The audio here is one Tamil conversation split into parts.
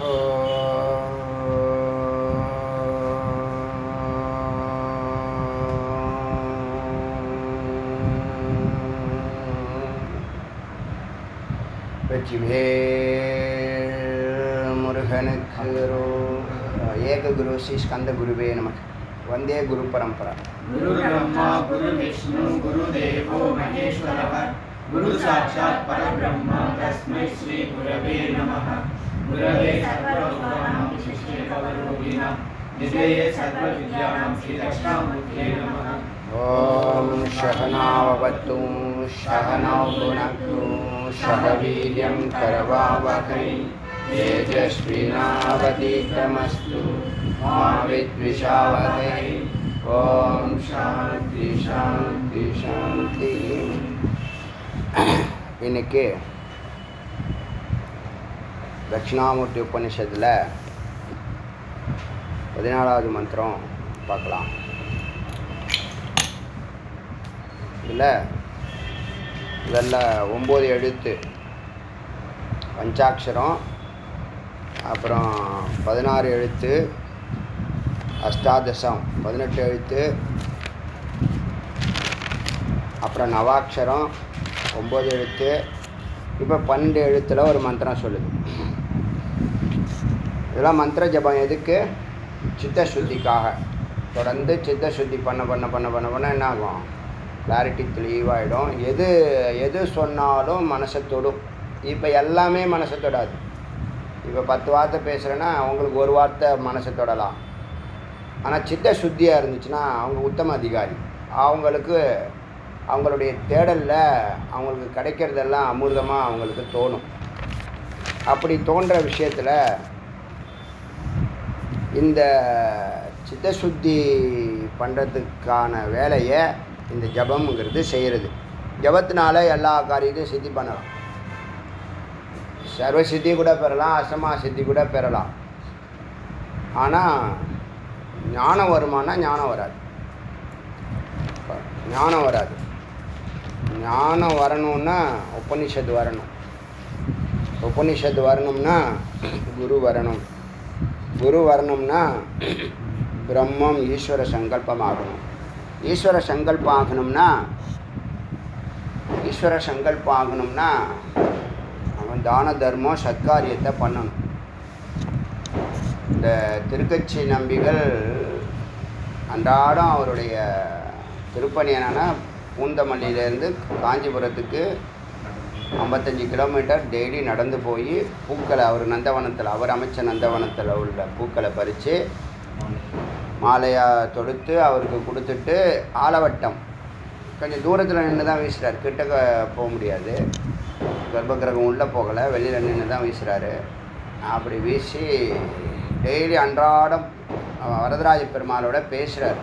வெற்றிவேல் முருகனுக்கு ஏக குரு ஸ்ரீ ஸ்கந்த குருவே நமக்கு வந்தே குரு பரம்பரா. குரு பிரம்மா குரு விஷ்ணு குரு தேவோ மகேஸ்வரः குரு சாட்சாத் பரபிரம்மா தஸ்மை ஸ்ரீ குரவே நமः. குரவே சர்வலோகானாம் விசிஷ்டே பவரோகிணாம் நிதயே சர்வவித்யானாம் ஸ்ரீ தட்சிணாமூர்த்தயே நமः. ஓம் ஷஹனாவவத்து ஷஹனௌ புனக்து ஷஹ வீர்யம் கரவாவஹை தேஜஸ்வினாவதீதமஸ்து மா வித்விஷாவஹை. ஓம் சாந்தி சாந்தி சாந்தி. இன்னைக்கு தட்சிணாமூர்த்தி உபநிஷத்தில் 14வது மந்திரம் பார்க்கலாம். இதில் 9 எழுத்து பஞ்சாட்சரம், அப்புறம் 16 எழுத்து அஷ்டாதசம் 18 எழுத்து, அப்புறம் நவாட்சரம் 9 எழுத்து. இப்போ 12 எழுத்தில் ஒரு மந்திரம் சொல்லுது. இதெல்லாம் மந்திர ஜபம் எதுக்கு? சித்த சுத்திக்காக. தொடர்ந்து சித்த சுத்தி பண்ண என்ன ஆகும்? கிளாரிட்டி தெளிவாகிடும். எது சொன்னாலும் மனசை தொடும். இப்போ எல்லாமே மனசை தொடாது. இப்போ 10 வார்த்தை பேசுகிறேன்னா அவங்களுக்கு ஒரு வார்த்தை மனசை தொடலாம். ஆனால் சித்த சுத்தியாக இருந்துச்சுன்னா அவங்க உத்தம அதிகாரி. அவங்களுக்கு அவங்களுடைய தேடலில் அவங்களுக்கு கிடைக்கிறதெல்லாம் அமிர்தமாக அவங்களுக்கு தோணும். அப்படி தோன்ற விஷயத்தில் இந்த சித்த சுத்தி பண்ணுறதுக்கான வேலையை இந்த ஜபம்ங்கிறது செய்கிறது. ஜபத்தினால எல்லா காரியத்தையும் சித்தி பண்ணலாம். சர்வ சித்தி கூட பெறலாம், அஷ்டமா சித்தி கூட பெறலாம். ஆனால் ஞானம் வருமானா ஞானம் வராது. ஞானம் வரணும்னா உபனிஷத்து வரணும். உபனிஷத்து வரணும்னா குரு வரணும். குரு வரணும்னா பிரம்மம் ஈஸ்வர சங்கல்பம் ஆகணும். ஈஸ்வர சங்கல்பம் ஆகணும்னா அவன் தான தர்மம் சத்காரியத்தை பண்ணணும். இந்த திருக்கட்சி நம்பிகள் அன்றாடம் அவருடைய திருப்பணி என்னன்னா, பூந்தமல்லியிலேருந்து காஞ்சிபுரத்துக்கு 55 கிலோமீட்டர் டெய்லி நடந்து போய் பூக்களை அவர் அமைச்ச நந்தவனத்தில் உள்ள பூக்களை பறித்து மாலையாக தொடுத்து அவருக்கு கொடுத்துட்டு ஆலவட்டம் கொஞ்சம் தூரத்தில் நின்று தான் வீசுகிறார். கிட்டக்க போக முடியாது. கர்ப்பகிரகம் உள்ளே போகலை, வெளியில் நின்று தான் வீசுகிறாரு. அப்படி வீசி டெய்லி அன்றாடம் வரதராஜ பெருமாளோட பேசுகிறார்.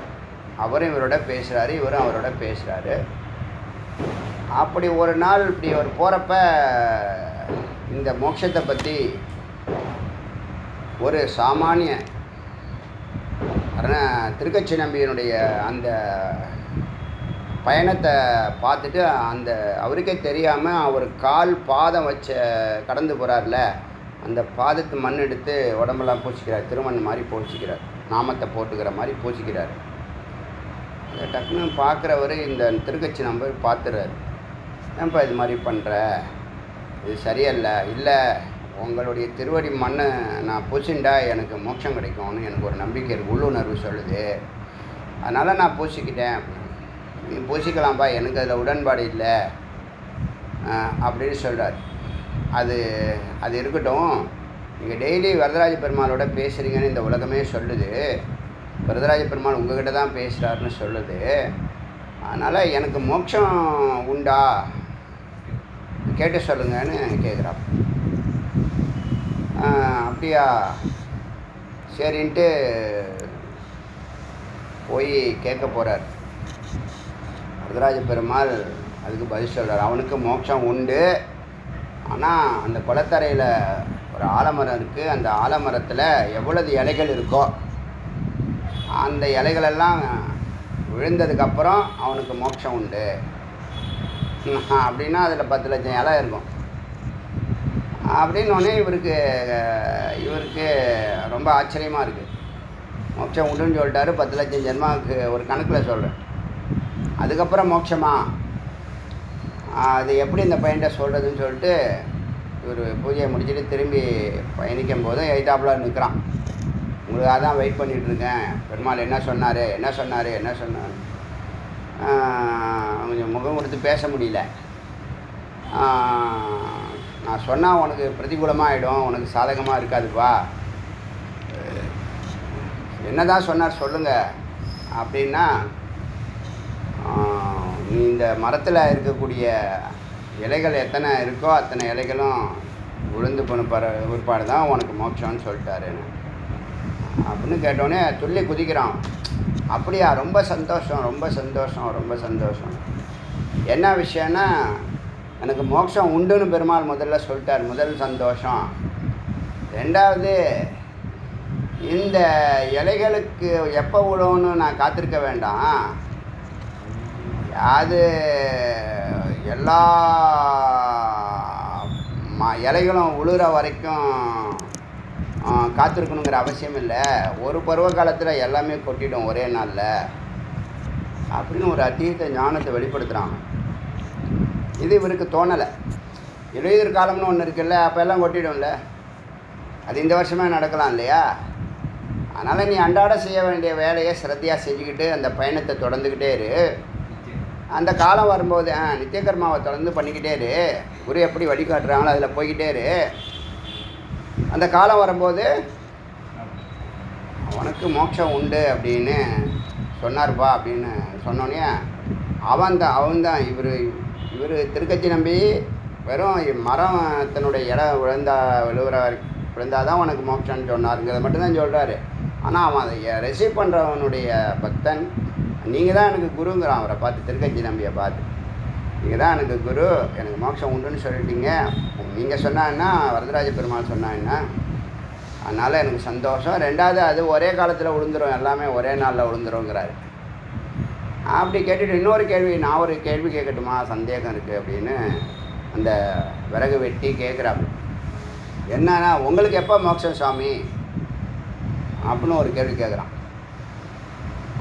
அவரும் இவரோட பேசுகிறாரு, இவரும் அவரோட பேசுகிறாரு. அப்படி ஒரு நாள் இப்படி அவர் போகிறப்ப இந்த மோட்சத்தை பற்றி ஒரு சாமானிய திருக்கட்சி நம்பியினுடைய அந்த பயணத்தை பார்த்துட்டு அவருக்கே தெரியாமல் அவர் பாதம் கடந்து போகிறார்ல, அந்த பாதத்து மண் எடுத்து உடம்பெல்லாம் பூச்சிக்கிறார். திருமண் மாதிரி பூச்சிக்கிறார், நாமத்தை போட்டுக்கிற மாதிரி பூச்சிக்கிறார். அதை டக்குன்னு பார்க்குறவர் இந்த திருக்கட்சி நம்பர் பார்த்துறாரு. ஏன்ப்பா இது மாதிரி பண்ணுற? இது சரியல்ல. இல்லை, உங்களுடைய திருவடி மண்ணை நான் பூசிண்டா எனக்கு மோட்சம் கிடைக்கும்னு எனக்கு ஒரு நம்பிக்கை இருக்குது, உள்ளுணர்வு சொல்லுது. அதனால் நான் பூசிக்கிட்டேன். நீ பூசிக்கலாம்ப்பா, எனக்கு அதில் உடன்பாடு இல்லை அப்படின்னு சொல்கிறார். அது இருக்கட்டும். நீங்கள் டெய்லி வரதராஜ பெருமாளோட பேசுகிறீங்கன்னு இந்த உலகமே சொல்லுது. வரதராஜ பெருமாள் உங்ககிட்ட தான் பேசுகிறாருன்னு சொல்லுது. அதனால் எனக்கு மோட்சம் உண்டா கேட்டு சொல்லுங்கன்னு கேட்குறான். அப்படியா, சரின்ட்டு போய் கேட்க போகிறார். வரதராஜ பெருமாள் அதுக்கு பதில் சொல்கிறார். அவனுக்கு மோட்சம் உண்டு. ஆனால் அந்த குளத்தரையில் ஒரு ஆலமரம் இருக்குது. அந்த ஆலமரத்தில் எவ்வளவு இலைகள் இருக்கோ அந்த இலைகளெல்லாம் விழுந்ததுக்கப்புறம் அவனுக்கு மோட்சம் உண்டு. அப்படின்னா அதில் 10 லட்சம் இலை இருக்கும். அப்படின்னோடனே இவருக்கு ரொம்ப ஆச்சரியமாக இருக்குது. மோட்சம் உண்டுன்னு சொல்லிட்டாரு. 10 லட்சம் ஜென்மாவுக்கு ஒரு கணக்கில் சொல்கிறேன். அதுக்கப்புறம் மோட்சமா, அது எப்படி இந்த பையன்கிட்ட சொல்கிறதுன்னு சொல்லிட்டு இவர் பூஜையை முடிச்சுட்டு திரும்பி பயணிக்கும் போது எய்தாப்புல நிற்கிறான். உங்களுக்கு அதான் வெயிட் பண்ணிகிட்ருக்கேன், பெருமாள் என்ன சொன்னார் கொஞ்சம் முகம் கொடுத்து பேச முடியல. நான் சொன்னால் உனக்கு பிரதிகூலமாக ஆகிடும், உனக்கு சாதகமாக இருக்காதுப்பா, என்ன தான் சொன்னார் சொல்லுங்கள் அப்படின்னா, நீ இந்த மரத்தில் இருக்கக்கூடிய இலைகள் எத்தனை இருக்கோ அத்தனை இலைகளும் விழுந்து போன பிற்பாடு தான் உனக்கு மோட்சம்னு சொல்லிட்டாருன்னு அப்படின்னு கேட்டோடனே துள்ளி குதிக்கிறான். அப்படியா, ரொம்ப சந்தோஷம். என்ன விஷயம்னா, எனக்கு மோட்சம் உண்டுன்னு பெருமாள் முதல்ல சொல்லிட்டார். முதல் சந்தோஷம். ரெண்டாவது, இந்த இலைகளுக்கு எப்போ விழுன்னு நான் காத்திருக்க வேண்டாம், அது எல்லா இலைகளும் விழுற வரைக்கும் காத்திருக்கணுங்கிற அவசியம் இல்லை, ஒரு பருவ காலத்தில் எல்லாமே கொட்டிடும் ஒரே நாளில் அப்படின்னு ஒரு அத்தீத ஞானத்தை வெளிப்படுத்துகிறாங்க. இது இவருக்கு தோணலை. இளையுதிர் காலம்னு ஒன்று இருக்குல்ல, அப்போ எல்லாம் கொட்டிடும்ல, அது இந்த வருஷமே நடக்கலாம் இல்லையா? அதனால் நீ அன்றாட செய்ய வேண்டிய வேலையை சிரத்தையாக செஞ்சுக்கிட்டு அந்த பயணத்தை தொடர்ந்துக்கிட்டே இரு. அந்த காலம் வரும்போது நித்திய கர்மாவை தொடர்ந்து பண்ணிக்கிட்டே இரு, குரு எப்படி வழிகாட்டுறாங்களோ அதில் போய்கிட்டே இரு. அந்த காலம் வரும்போது உனக்கு மோட்சம் உண்டு அப்படின்னு சொன்னார்ப்பா அப்படின்னு சொன்னோன்னே அவன் தான் இவர் திருக்கச்சி நம்பி வெறும் மரத்தினுடைய இடம் விழுந்தால் தான் உனக்கு மோட்சம்னு சொன்னாருங்கிறத மட்டும்தான் சொல்கிறாரு. ஆனால் அவன் அதை ரிசீவ் பண்ணுறவனுடைய பக்தன், நீங்கள் தான் எனக்கு குருங்கிறான். அவரை பார்த்து, திருக்கச்சி நம்பியை பார்த்து, நீங்கள் தான் எனக்கு குரு, எனக்கு மோட்சம் உண்டுன்னு சொல்லிட்டீங்க, நீங்கள் சொன்னான்னா வரதராஜ பெருமாள் சொன்னாங்கன்னா, அதனால் எனக்கு சந்தோஷம். ரெண்டாவது, அது ஒரே காலத்தில் விழுந்துடும், எல்லாமே ஒரே நாளில் விழுந்துருங்கிறாரு. அப்படி கேட்டுட்டு இன்னொரு கேள்வி, நான் ஒரு கேள்வி கேட்கட்டுமா, சந்தேகம் இருக்குது அப்படின்னு அந்த விறகு வெட்டி கேட்குறாப்பு. என்னன்னா, உங்களுக்கு எப்போ மோட்சம் சுவாமி அப்படின்னு ஒரு கேள்வி கேட்குறான்.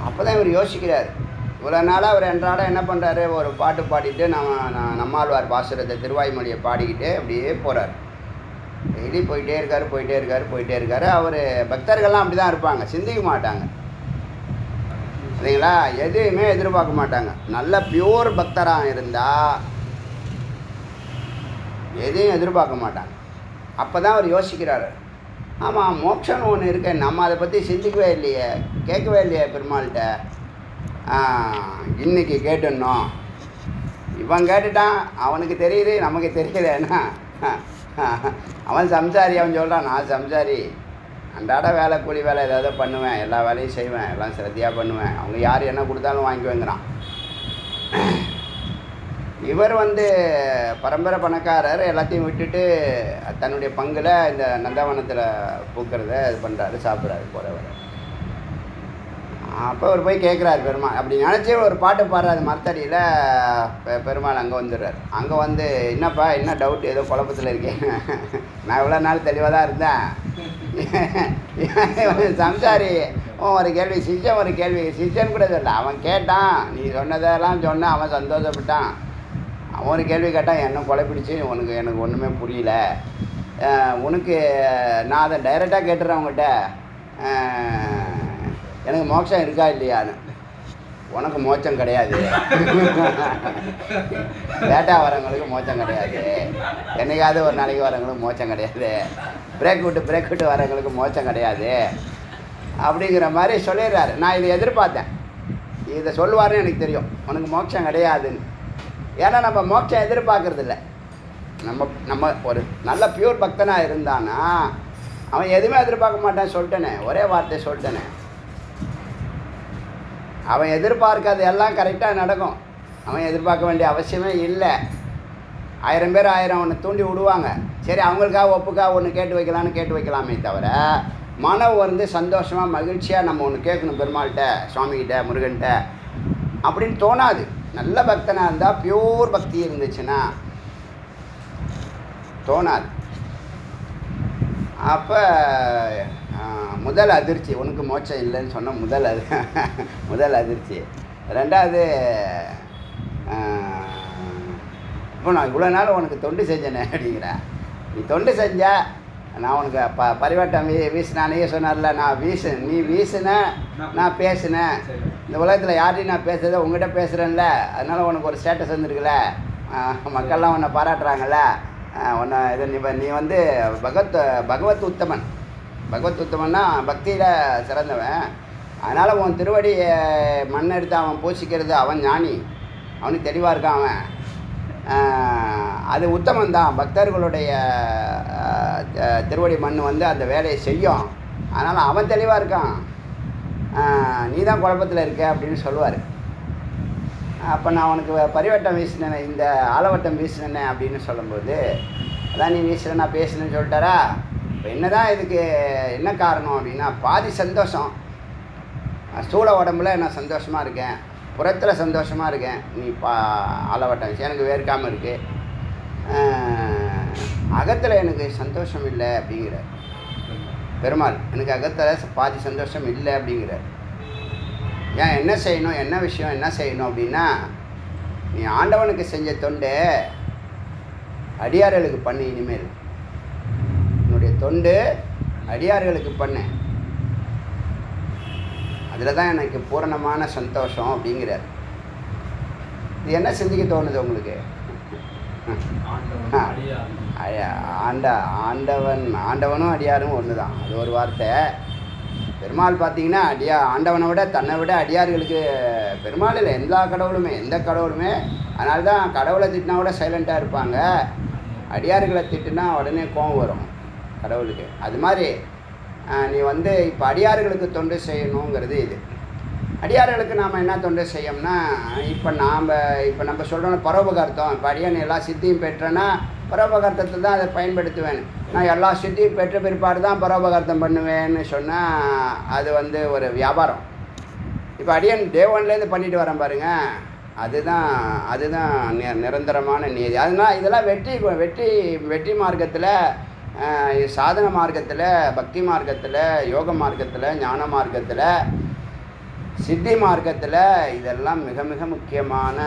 அப்போ தான் இவர் யோசிக்கிறார். இவ்வளோ நாளாக அவர் அன்றாட என்ன பண்ணுறாரு, ஒரு பாட்டு பாடிட்டு நம்மாழ்வார் பாசுரத்தை திருவாய்மொழியை பாடிக்கிட்டு அப்படியே போகிறார். டெய்லி போயிட்டே இருக்கார். அவர் பக்தர்கள்லாம் அப்படி தான் இருப்பாங்க, சிந்திக்க மாட்டாங்க இல்லைங்களா, எதையுமே எதிர்பார்க்க மாட்டாங்க. நல்ல பியூர் பக்தராக இருந்தால் எதையும் எதிர்பார்க்க மாட்டாங்க. அப்போ தான் அவர் யோசிக்கிறார், ஆமாம் மோட்சம்னு ஒன்று இருக்கு, நம்ம அதை பற்றி சிந்திக்கவே இல்லையே, கேட்கவே இல்லையே பெருமாள்கிட்ட, இன்னைக்கு கேட்டுடணும். இவன் கேட்டுட்டான், அவனுக்கு தெரியுது, நமக்கு தெரியலன்னா அவன் சம்சாரி. அவன் சொல்கிறான், நான் சம்சாரி, அன்றாட வேலை கூலி வேலை ஏதாவது பண்ணுவேன், எல்லா வேலையும் செய்வேன், எல்லாம் சிரத்தையாக பண்ணுவேன், அவங்க யார் என்ன கொடுத்தாலும் வாங்கிக்குவேங்கிறான். இவர் பரம்பரை பணக்காரர், எல்லாத்தையும் விட்டுட்டு தன்னுடைய பங்கில் இந்த நந்தவனத்தில் பூக்கிறத இது பண்ணுறாரு, சாப்பிட்றாரு போகிறவர். அப்போ அவர் போய் கேட்குறாரு பெருமாள். அப்படி நினச்சி ஒரு பாட்டு பாடுறாரு மரத்தடியில். பெருமாள் அங்கே வந்துடுறார். அங்கே என்னப்பா என்ன டவுட், ஏதோ குழப்பத்தில் இருக்கேன், நான் இவ்வளோ நாள் தெளிவாக தான் இருந்தேன், சம்சாரி ஒரு கேள்வி, சிஷ்யன் கூட சொல்ல, அவன் கேட்டான், நீ சொன்னதெல்லாம் சொன்ன, அவன் சந்தோஷப்பட்டான். அவன் ஒரு கேள்வி கேட்டான், என்ன குழப்பிடுச்சு, எனக்கு ஒன்றுமே புரியல, உனக்கு நான் அதை டைரெக்டாக கேட்டுறேன் உங்கள்கிட்ட, எனக்கு மோட்சம் இருக்கா இல்லையான்னு. உனக்கு மோட்சம் கிடையாது, லேட்டாக வரவங்களுக்கு மோட்சம் கிடையாது, என்னைக்காவது ஒரு நாளைக்கு வரவங்களுக்கு மோட்சம் கிடையாது, பிரேக் விட்டு வரவங்களுக்கு மோட்சம் கிடையாது அப்படிங்கிற மாதிரி சொல்லிடுறாரு. நான் இதை எதிர்பார்த்தேன், இதை சொல்லுவாருன்னு எனக்கு தெரியும், உனக்கு மோட்சம் கிடையாதுன்னு. ஏன்னா நம்ம மோட்சம் எதிர்பார்க்கறதில்ல. நம்ம ஒரு நல்ல பியூர் பக்தனாக இருந்தானா அவன் எதுவுமே எதிர்பார்க்க மாட்டான், சொல்லிட்டேனே, ஒரே வார்த்தை சொல்லிட்டேனே. அவன் எதிர்பார்க்காது எல்லாம் கரெக்டாக நடக்கும். அவன் எதிர்பார்க்க வேண்டிய அவசியமே இல்லை. 1000 பேர் 1000 ஒன்று தூண்டி விடுவாங்க, சரி அவங்களுக்காக ஒப்புக்காக ஒன்று கேட்டு வைக்கலாமே தவிர, மனம் சந்தோஷமாக மகிழ்ச்சியாக நம்ம ஒன்று கேட்கணும் பெருமாள்கிட்ட, சுவாமிகிட்ட, முருகன்கிட்ட அப்படின்னு தோணாது. நல்ல பக்தனாக இருந்தால், பியூர் பக்தி இருந்துச்சுன்னா தோணாது. அப்போ முதல் அதிர்ச்சி, உனக்கு மோட்சம் இல்லைன்னு சொன்ன முதல் அதிர்ச்சி. ரெண்டாவது, இப்போ நான் இவ்வளோ நாள் உனக்கு தொண்டு செஞ்சேனே அப்படிங்கிறேன். நீ தொண்டு செஞ்ச, நான் உனக்கு பரிவட்டம் வீசினானே சொன்னார்ல, நீ வீசின, நான் பேசினேன். இந்த உலகத்தில் யார்ட்டையும் நான் பேசுறத உங்கள்கிட்ட பேசுகிறேன்ல, அதனால் உனக்கு ஒரு ஸ்டேட்டஸ் வந்துருக்குல்ல, மக்கள்லாம் உன்னை பாராட்டுறாங்கல்ல, உன்னை இது நீ வந்து பகவத் உத்தமன்னா பக்தியில் சிறந்தவன். அதனால் உன் திருவடி மண் எடுத்து அவன் பூசிக்கிறது, அவன் ஞானி, அவனுக்கு தெளிவாக இருக்கான் அவன். அது உத்தமந்தான். பக்தர்களுடைய திருவடி மண் வந்து அந்த வேலையை செய்யும். அதனால் அவன் தெளிவாக இருக்கான், நீ தான் குழப்பத்தில் இருக்க அப்படின்னு சொல்லுவார். அப்போ நான் உனக்கு பரிவட்டம் வீசினேன், இந்த ஆலவட்டம் வீசினேன் அப்படின்னு சொல்லும்போது, அதான் நீ வீசின, நான் பேசினேன்னு சொல்லிட்டாரா. இப்போ என்ன தான் இதுக்கு என்ன காரணம் அப்படின்னா, பாதி சந்தோஷம். ஸ்தூல உடம்புல நான் சந்தோஷமாக இருக்கேன், புறத்தில் சந்தோஷமாக இருக்கேன். நீ ஆலவட்டம் எனக்கு வேர்க்காமல் இருக்குது, அகத்தில் எனக்கு சந்தோஷம் இல்லை அப்படிங்கிற பெருமாள். எனக்கு அகத்தில் பாதி சந்தோஷம் இல்லை அப்படிங்கிற. ஏன் என்ன செய்யணும், என்ன விஷயம் என்ன செய்யணும் அப்படின்னா, நீ ஆண்டவனுக்கு செஞ்ச தொண்டு அடியார்களுக்கு பண்ணு. இனிமேல் என்னுடைய தொண்டு அடியார்களுக்கு பண்ணு, அதில் தான் எனக்கு பூரணமான சந்தோஷம் அப்படிங்கிறார். இது என்ன சிந்திக்க தோணுது உங்களுக்கு? ஆண்டவனும் அடியாரும் ஒன்று தான், அது ஒரு வார்த்தை. பெருமாள் பார்த்தீங்கன்னா ஆண்டவனை விட தன்னை விட அடியார்களுக்கு, பெருமாள் இல்லை, எந்த கடவுளுமே. அதனால தான் கடவுளை திட்டினா கூட சைலண்ட்டாக இருப்பாங்க, அடியார்களை திட்டுனா உடனே கோபம் வரும் கடவுளுக்கு. அது மாதிரி நீ வந்து இப்போ அடியார்களுக்கு தொண்டு செய்யணுங்கிறது இது. அடியார்களுக்கு நாம் என்ன தொண்டு செய்யோம்னா, இப்போ நம்ம சொல்கிறோம் பரோபகார்த்தம். இப்போ அடியான் எல்லா சித்தியும் பெற்றேன்னா பரோபகார்த்தத்தை தான் அதை பயன்படுத்துவேன். நான் எல்லா சித்தியும் பெற்ற பிற்பாடு தான் பரோபகார்த்தம் பண்ணுவேன்னு சொன்னால் அது வந்து ஒரு வியாபாரம். இப்போ அடியான் தேவன்லேருந்து பண்ணிட்டு வரேன் பாருங்கள், அதுதான் நிரந்தரமான நீதி. அதனால் இதெல்லாம் வெற்றி மார்க்கத்தில், சாதன மார்க்கத்தில், பக்தி மார்க்கத்தில், யோக மார்க்கத்தில், ஞான மார்க்கத்தில், சித்தி மார்க்கத்தில் இதெல்லாம் மிக மிக முக்கியமான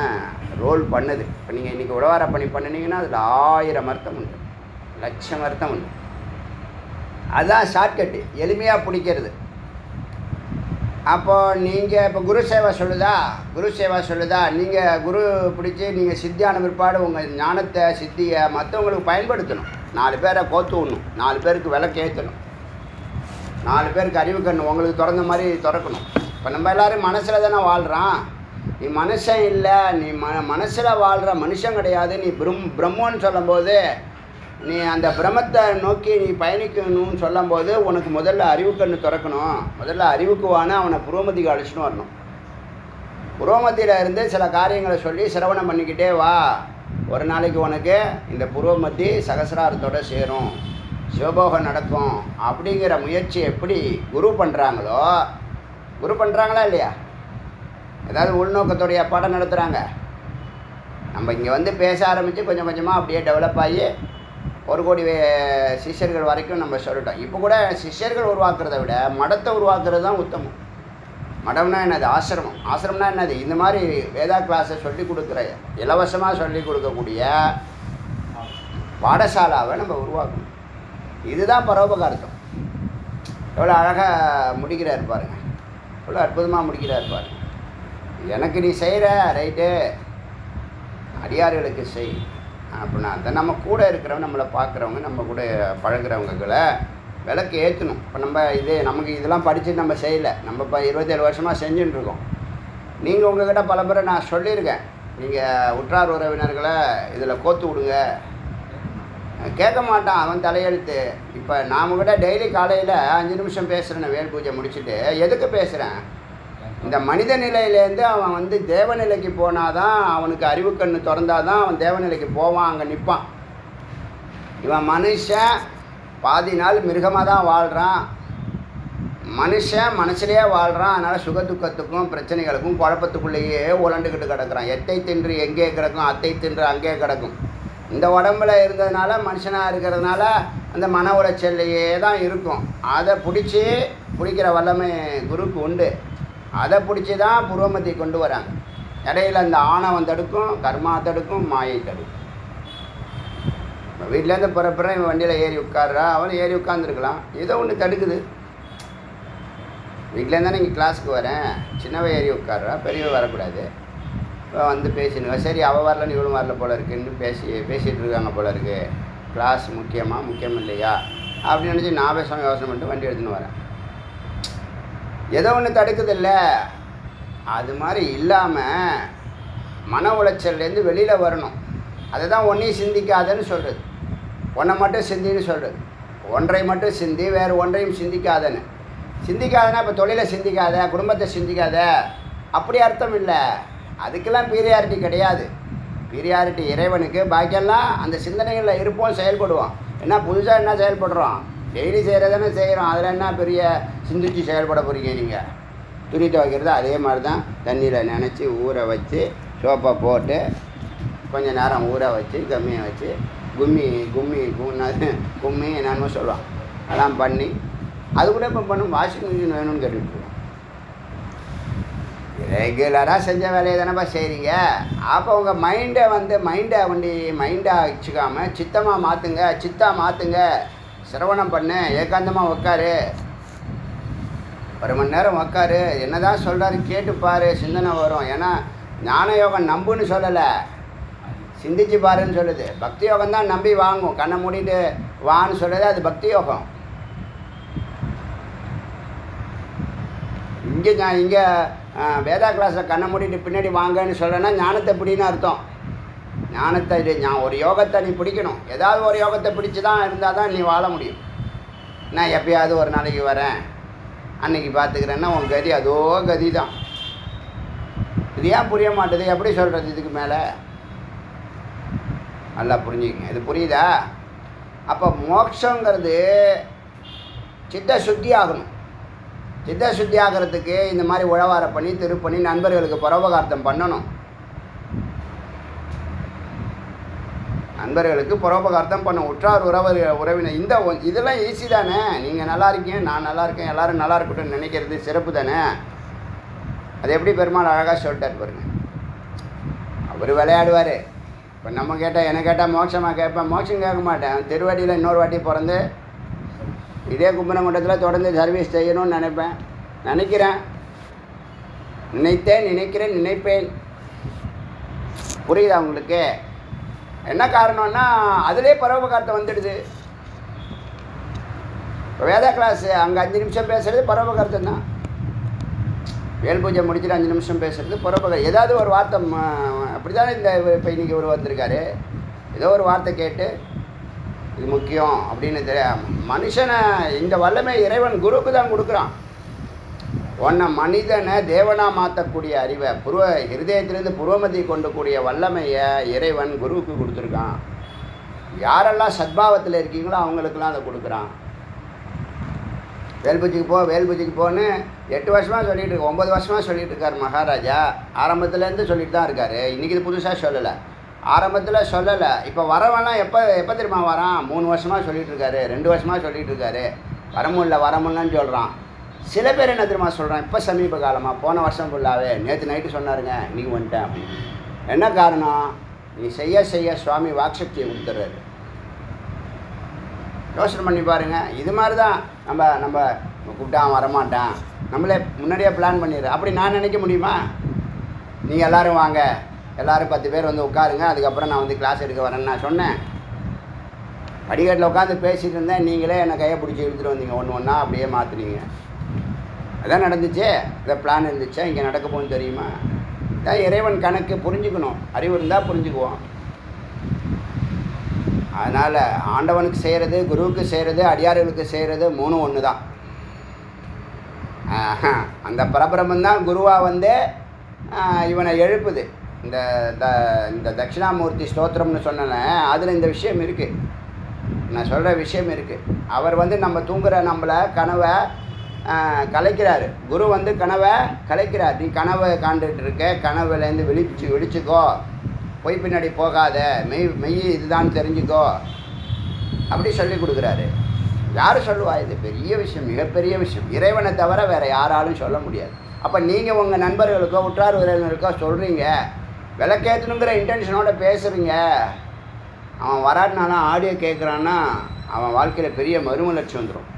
ரோல் பண்ணுது. இப்போ நீங்கள் இன்றைக்கி உழவார பணி பண்ணினீங்கன்னா அதில் 1000 அர்த்தம் உண்டு, லட்சம் அர்த்தம் உண்டு. அதுதான் ஷார்ட்கட்டு, எளிமையாக பிடிக்கிறது. அப்போது நீங்கள் இப்போ குரு சேவை சொல்லுதா, நீங்கள் குரு பிடிச்சி நீங்கள் சித்தியான பிற்பாடு உங்கள் ஞானத்தை சித்தியை மற்றவங்களுக்கு பயன்படுத்தணும். 4 பேரை கோத்து விடணும், 4 பேருக்கு விளக்கு ஏற்றணும், 4 பேருக்கு அறிவு கண்ணு உங்களுக்கு திறந்த மாதிரி திறக்கணும். இப்போ நம்ம எல்லோரும் மனசில் தானே வாழ்கிறான். நீ மனுஷன் இல்லை, நீ மனசில் வாழ்கிற மனுஷன் கிடையாது. நீ பிரம்மன்னு சொல்லும்போது, நீ அந்த பிரம்மத்தை நோக்கி நீ பயணிக்கணும்னு சொல்லும்போது உனக்கு முதல்ல அறிவு கண்ணு திறக்கணும். முதல்ல அறிவுக்கு அவனை புரோமதிக்கு அழைச்சின்னு வரணும். புரோமத்தியில் இருந்து சில காரியங்களை சொல்லி சிரவணம் பண்ணிக்கிட்டே வா. ஒரு நாளைக்கு உனக்கு இந்த புரோமத்தி சகசிராரத்தோடு சேரும், சிவபோகம் நடக்கும். அப்படிங்கிற முயற்சி எப்படி குரு பண்ணுறாங்களா இல்லையா? ஏதாவது உள்நோக்கத்துடைய பாடம் நடத்துகிறாங்க. நம்ம இங்கே வந்து பேச ஆரம்பித்து கொஞ்சம் கொஞ்சமாக அப்படியே டெவலப் ஆகி 1 கோடி சிஷ்யர்கள் வரைக்கும் நம்ம சொல்லிட்டோம். இப்போ கூட சிஷ்யர்கள் உருவாக்குறத விட மடத்தை உருவாக்குறது தான் உத்தமம். மடம்னா என்னது? ஆசிரமம்னா என்னது? இந்த மாதிரி வேதா கிளாஸை சொல்லிக் கொடுக்குற, இலவசமாக சொல்லிக் கொடுக்கக்கூடிய பாடசாலாவை நம்ம உருவாக்கணும். இதுதான் பரோபகார்த்தம். எவ்வளோ அழகாக முடிக்கிறார் பாருங்க, எவ்வளோ அற்புதமாக முடிக்கிறார் பாருங்க. எனக்கு நீ செய்கிற ரைட்டு, அடியார்களுக்கு செய் அப்படின்னா அதை நம்ம கூட இருக்கிறவங்க, நம்மளை பார்க்குறவங்க, நம்ம கூட பழகிறவங்களை விளக்கு ஏற்றணும். இப்போ நமக்கு இதெல்லாம் படித்து நம்ம செய்யலை, நம்ம இப்போ 27 வருஷமாக செஞ்சுட்டுருக்கோம். நீங்கள் உங்கள்கிட்ட பல பேரை நான் சொல்லியிருக்கேன், நீங்கள் உற்றார் உறவினர்களை இதில் கோத்து விடுங்க. கேட்க மாட்டான், அவன் தலையெழுத்து. இப்போ நாம் கூட டெய்லி காலையில் 5 நிமிஷம் பேசுகிறேன், வேல் பூஜை முடிச்சுட்டு. எதுக்கு பேசுகிறேன்? இந்த மனித நிலையிலேருந்து அவன் வந்து தேவநிலைக்கு போனால் தான், அவனுக்கு அறிவு கண்ணு திறந்தால் தான் அவன் தேவநிலைக்கு போவான், அங்கே நிற்பான். இவன் மனுஷன் பாதி நாள் மிருகமாக தான் வாழ்கிறான். மனுஷன் மனசுலேயே வாழ்கிறான். அதனால் சுகதுக்கத்துக்கும் பிரச்சனைகளுக்கும் குழப்பத்துக்குள்ளேயே உழண்டுக்கிட்டு கிடக்கிறான். எத்தை தின்று எங்கே கிடக்கும், அத்தை தின்று அங்கே கிடக்கும். இந்த உடம்புல இருந்ததுனால மனுஷனாக இருக்கிறதுனால அந்த மன உளைச்சல்லையே தான் இருக்கும். அதை பிடிக்கிற வல்லமை குருக்கு உண்டு. அதை பிடிச்சி தான் புருவமத்தி கொண்டு வராங்க. இடையில அந்த ஆணவம் தடுக்கும், கர்மா தடுக்கும், மாயை தடுக்கும். இப்போ வீட்டிலேருந்து பிறப்புறேன், இவன் வண்டியில் ஏறி உட்கார்றா, அவன் ஏறி உட்காந்துருக்கலாம், ஏதோ ஒன்று தடுக்குது. வீட்டிலேருந்து தானே இங்கே கிளாஸுக்கு வரேன், சின்னவ ஏறி உட்கார்றா, பெரியவ வரக்கூடாது. இப்போ வந்து பேசினுங்க, சரி அவள் வரலன்னு இவளும் வரல போல இருக்குன்னு பேசிகிட்டு இருக்காங்க போல இருக்கு. கிளாஸ் முக்கியம் இல்லையா அப்படின்னு நினச்சி நான் பேசாமல் யோசனை பண்ணிட்டு வண்டி எடுத்துன்னு வரேன். ஏதோ ஒன்று தடுக்குதில்ல. அது மாதிரி இல்லாமல் மன உளைச்சல்லேருந்து வெளியில் வரணும். அதை தான் ஒன்றையும் சிந்திக்காதன்னு சொல்கிறது, ஒன்றை மட்டும் சிந்தின்னு சொல்கிறது. ஒன்றை மட்டும் சிந்தி, வேறு ஒன்றையும் சிந்திக்காதன்னு. சிந்திக்காதன்னா இப்போ தொழிலை சிந்திக்காத, குடும்பத்தை சிந்திக்காத அப்படி அர்த்தம் இல்லை. அதுக்கெல்லாம் பீரியாரிட்டி கிடையாது. பீரியாரிட்டி இறைவனுக்கு. பாக்கியெல்லாம் அந்த சிந்தனைகளில் இருப்போம், செயல்படுவோம். என்ன புதுசாக என்ன செயல்படுறோம்? டெய்லி செய்கிறதானே செய்கிறோம். அதில் என்ன பெரிய சிந்திச்சு செயல்பட போகிறீங்க நீங்கள்? துணி துவைக்கிறது அதே மாதிரி தான். தண்ணியில் நினச்சி ஊற வச்சு சோப்பை போட்டு கொஞ்சம் நேரம் ஊற வச்சு கம்மியை வச்சு கும்மி என்னன்னு சொல்லுவான், அதெல்லாம் பண்ணி அது கூட இப்போ பண்ணும். வாஷிங் மிஷின் வேணும்னு கேட்டுட்டு ரெகுலராக செஞ்ச வேலையை தானேப்பா செய்கிறீங்க. அப்போ உங்கள் மைண்டை வச்சுக்காமல் சித்தமாக மாற்றுங்க, மாற்றுங்க. சிரவணம் பண்ணு, ஏகாந்தமாக உக்காரு, 1 மணி நேரம் உக்காரு. என்ன தான் சொல்கிறாரு கேட்டுப்பார், சிந்தனை வரும். ஏன்னா ஞான யோகம் நம்புன்னு சொல்லலை, சிந்திச்சு பாருன்னு சொல்லுது. பக்தி யோகம் தான் நம்பி வாங்கும், கண்ணை மூடிட்டு வான்னு சொல்லுது, அது பக்தி யோகம். இங்கே வேதா கிளாஸில் கண்ணை மூடிட்டு பின்னாடி வாங்கன்னு சொல்லனா ஞானத்தை பிடின்னு அர்த்தம். ஞானத்தை ஒரு யோகத்தை நீ பிடிக்கணும். ஏதாவது ஒரு யோகத்தை பிடிச்சி தான் இருந்தால் தான் நீ வாழ முடியும். நான் எப்பயாவது ஒரு நாளைக்கு வரேன், அன்னைக்கு பார்த்துக்கிறேன்னா உன் கதி அதோ கதி தான். இது ஏன் புரிய மாட்டேது? எப்படி சொல்கிறது? இதுக்கு மேலே நல்லா புரிஞ்சுக்கங்க. இது புரியுதா? அப்போ மோட்சங்கிறது சித்த சுத்தி ஆகணும். சித்த சுத்தி ஆகிறதுக்கு இந்த மாதிரி உழவார பண்ணி திருப்பணி நண்பர்களுக்கு பரோபகார்த்தம் பண்ணணும். நண்பர்களுக்கு பரோபகார்த்தம் பண்ணணும். உற்றார் உறவினர் இதெல்லாம் ஈஸி தானே. நீங்கள் நல்லா இருக்கீங்க, நான் நல்லா இருக்கேன், எல்லோரும் நல்லா இருக்கட்டும்னு நினைக்கிறது சிறப்பு தானே. அது எப்படி பெருமாள் அழகாக சொல்லிட்டார் பாருங்க. அவர் விளையாடுவார். இப்போ நம்ம கேட்டால் என்ன கேட்டால் மோட்சமாக கேட்பேன், மோட்சம் கேட்க மாட்டேன். திருவாடியில் இன்னொரு வாட்டி பிறந்து இதே கும்பனகுண்டத்தில் தொடர்ந்து சர்வீஸ் செய்யணும்னு நினைக்கிறேன். நினைப்பேன். புரியுதா உங்களுக்கு? என்ன காரணம்னா அதிலே பரோபகார்த்தம் வந்துடுது. இப்போ வேதா கிளாஸ் அங்கே 5 நிமிஷம் பேசுகிறது பரோபகார்த்தம் தான். வேல் பூஜை முடிச்சுட்டு 5 நிமிஷம் பேசுகிறது பரோபகாரம். ஏதாவது ஒரு வார்த்தை அப்படி தானே இந்த இப்போ இன்றைக்கி ஒரு வந்திருக்காரு, ஏதோ ஒரு வார்த்தை கேட்டு இது முக்கியம் அப்படின்னு மனுஷனை இந்த வல்லமை இறைவன் குருக்கு தான் கொடுக்குறான். உன்னை மனிதனை தேவனாக மாற்றக்கூடிய அறிவை ஹிருதயத்திலேருந்து புருவமதி கொண்டக்கூடிய வல்லமையை இறைவன் குருவுக்கு கொடுத்துருக்கான். யாரெல்லாம் சத்பாவத்தில் இருக்கீங்களோ அவங்களுக்கெல்லாம் அதை கொடுக்குறான். வேல்பூஜைக்கு போன்னு 8 வருஷமாக சொல்லிகிட்டு இருக்கு, 9 வருஷமாக சொல்லிகிட்டு இருக்கார் மகாராஜா. ஆரம்பத்துலேருந்து சொல்லிட்டு தான் இருக்கார். இன்றைக்கி இது புதுசாக சொல்லலை, ஆரம்பத்தில் சொல்லலை. இப்போ வரவெல்லாம் எப்போ தெரியுமா வரான்? 3 வருஷமாக சொல்லிகிட்டு இருக்காரு, 2 வருஷமாக சொல்லிகிட்டு இருக்காரு. வரமுடியலன்னு சொல்கிறான். சில பேர் என்ன தெரியுமா சொல்கிறான்? இப்போ சமீப காலமாக போன வருஷம் ஃபுல்லாகவே நேற்று நைட்டு சொன்னாருங்க, இன்றைக்கி வந்துட்டேன் அப்படின்னு. என்ன காரணம்? நீ செய்ய சுவாமி வாக்சக்தியை கொடுத்துட்றாரு. யோசனை பண்ணி பாருங்கள். இது மாதிரி தான் நம்ம கூப்பிட்டான் வரமாட்டான், நம்மளே முன்னாடியே பிளான் பண்ணிடுறேன். அப்படி நான் நினைக்க முடியுமா? நீங்கள் எல்லோரும் வாங்க, எல்லோரும் 10 பேர் வந்து உட்காருங்க, அதுக்கப்புறம் நான் வந்து கிளாஸ் எடுக்க வரேன்னு நான் சொன்னேன். படிக்கட்டில் உட்காந்து பேசிகிட்டு இருந்தேன், நீங்களே என்னை கையை பிடிச்சி இழுத்துட்டு வந்தீங்க, ஒன்றா அப்படியே மாற்றுனீங்க. அதான் நடந்துச்சு. இதை பிளான் இருந்துச்சா? இங்கே நடக்க போகணும்னு தெரியுமா? இதான் இறைவன் கணக்கு. புரிஞ்சுக்கணும். அறிவு இருந்தால் புரிஞ்சுக்குவோம். அதனால் ஆண்டவனுக்கு செய்கிறது, குருவுக்கு செய்கிறது, அடியார்களுக்கு செய்கிறது 3 ஒன்று தான். அந்த பரபிரமந்தான் குருவாக வந்து இவனை எழுப்புது. இந்த தட்சிணாமூர்த்தி ஸ்தோத்திரம்னு சொன்னேன், அதில் இந்த விஷயம் இருக்குது. நான் சொல்கிற விஷயம் இருக்குது. அவர் வந்து நம்ம தூங்குகிற நம்மளை கனவை கலைக்கிறார். குரு வந்து கனவை கலைக்கிறார். நீ கனவை காண்டுகிட்டு இருக்க, கனவுலேருந்து விழிச்சுக்கோ பொய் பின்னாடி போகாத, மெய் இதுதான் தெரிஞ்சுக்கோ அப்படி சொல்லி கொடுக்குறாரு. யார் சொல்லுவா? இது பெரிய விஷயம், மிகப்பெரிய விஷயம். இறைவனை தவிர வேறு யாராலும் சொல்ல முடியாது. அப்போ நீங்கள் உங்கள் நண்பர்களுக்கோ உற்றார் உறவினருக்கோ சொல்கிறீங்க, விளக்கேற்றணுங்கிற இன்டென்ஷனோட பேசுகிறீங்க, அவன் வராட்டினாலும் ஆடியோ கேட்குறான்னா அவன் வாழ்க்கையில் பெரிய மறுமலர்ச்சி வந்துடும்.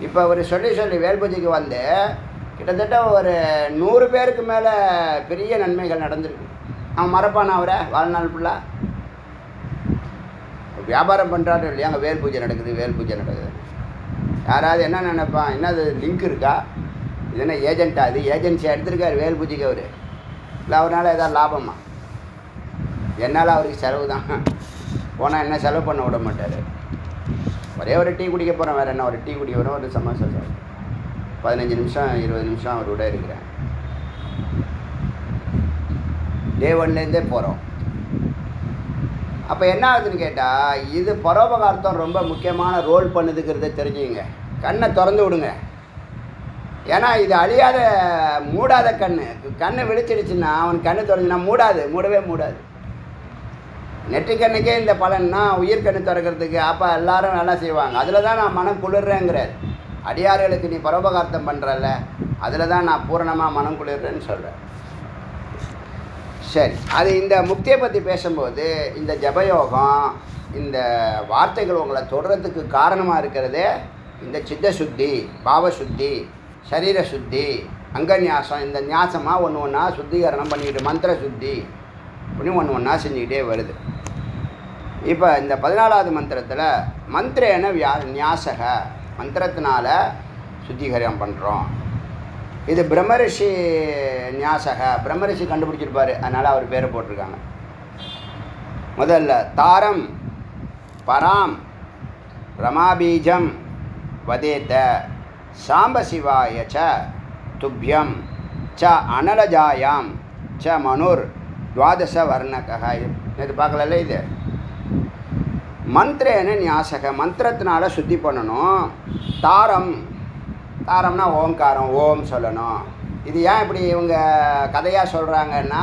இப்போ அவர் சொல்லி வேல் பூஜைக்கு வந்து கிட்டத்தட்ட ஒரு 100 பேருக்கு மேலே பெரிய நன்மைகள் நடந்திருக்கு. அவன் மறப்பானா அவரை வாழ்நாள் ஃபுல்லாக? வியாபாரம் பண்ணுறாரு இல்லையா, அங்கே வேல் பூஜை நடக்குது. யாராவது என்ன நினைப்பான், என்னது லிங்க் இருக்கா, இது என்ன ஏஜென்ட்டா, இது ஏஜென்சி எடுத்திருக்காரு வேல் பூஜைக்கு அவர், இல்லை அவரால் ஏதாவது லாபமா? என்னால் அவருக்கு செலவு தான். போனால் என்ன செலவு பண்ண விட மாட்டார். ஒரே ஒரு டீ குடிக்க போகிறேன், வேறு என்ன, ஒரு டீ குடிக்க வரும், ஒரு சமோசா சாப்பிடும், 15 நிமிஷம் 20 நிமிஷம் அவரோட இருக்கிறேன். டே 1லேருந்தே போகிறோம். அப்போ என்ன ஆகுதுன்னு கேட்டால், இது பரோபகார்த்தம் ரொம்ப முக்கியமான ரோல் பண்ணுதுங்கிறத தெரிஞ்சுங்க. கண்ணை திறந்து விடுங்க. ஏன்னா இது அழியாத மூடாத கண்ணு விழிச்சிடுச்சுன்னா, அவன் கண்ணு திறந்துன்னா மூடவே மூடாது. நெற்றிக்கண்ணுக்கே இந்த பலன்னா உயிர்கண்ணு திறக்கிறதுக்கு அப்போ எல்லாரும் நல்லா செய்வாங்க. அதில் தான் நான் மனம் குளிர்றேங்கிறார். அடியார்களுக்கு நீ பரோபகார்த்தம் பண்ணுறல, அதில் தான் நான் பூரணமாக மனம் குளிர்றேன்னு சொல்கிறேன். சரி, அது இந்த முக்தியை பற்றி பேசும்போது இந்த ஜபயோகம், இந்த வார்த்தைகள் உங்களை தொடுறதுக்கு காரணமாக இருக்கிறதே இந்த சித்த சுத்தி, பாவசுத்தி, சரீர சுத்தி, அங்கநியாசம். இந்த நியாசமாக ஒன்று ஒன்றா சுத்திகரணம் பண்ணிக்கிட்டு மந்திர சுத்தி பண்ணி ஒன்று ஒன்றா செஞ்சுக்கிட்டே வருது. இப்போ இந்த 14வது மந்திரத்தில் மந்திரேன நியாசக, மந்திரத்தினால சுத்திகரம் பண்ணுறோம். இது பிரம்மரிஷி நியாசக, பிரம்மரிஷி கண்டுபிடிச்சிருப்பார், அதனால் அவர் பேரை போட்டிருக்காங்க. முதல்ல தாரம் பராம் ரமாபீஜம் வதேத சாம்பசிவாய ச துப்யம் ச அனலஜாயாம் ச மனுர் துவாதச வர்ணக. இது பார்க்கல, இது மந்திரேன நியாசக, மந்திரத்தினால சுத்தி பண்ணணும். தாரம்னா ஓங்காரம், ஓம் சொல்லணும். இது ஏன் இப்படி இவங்க கதையாக சொல்கிறாங்கன்னா,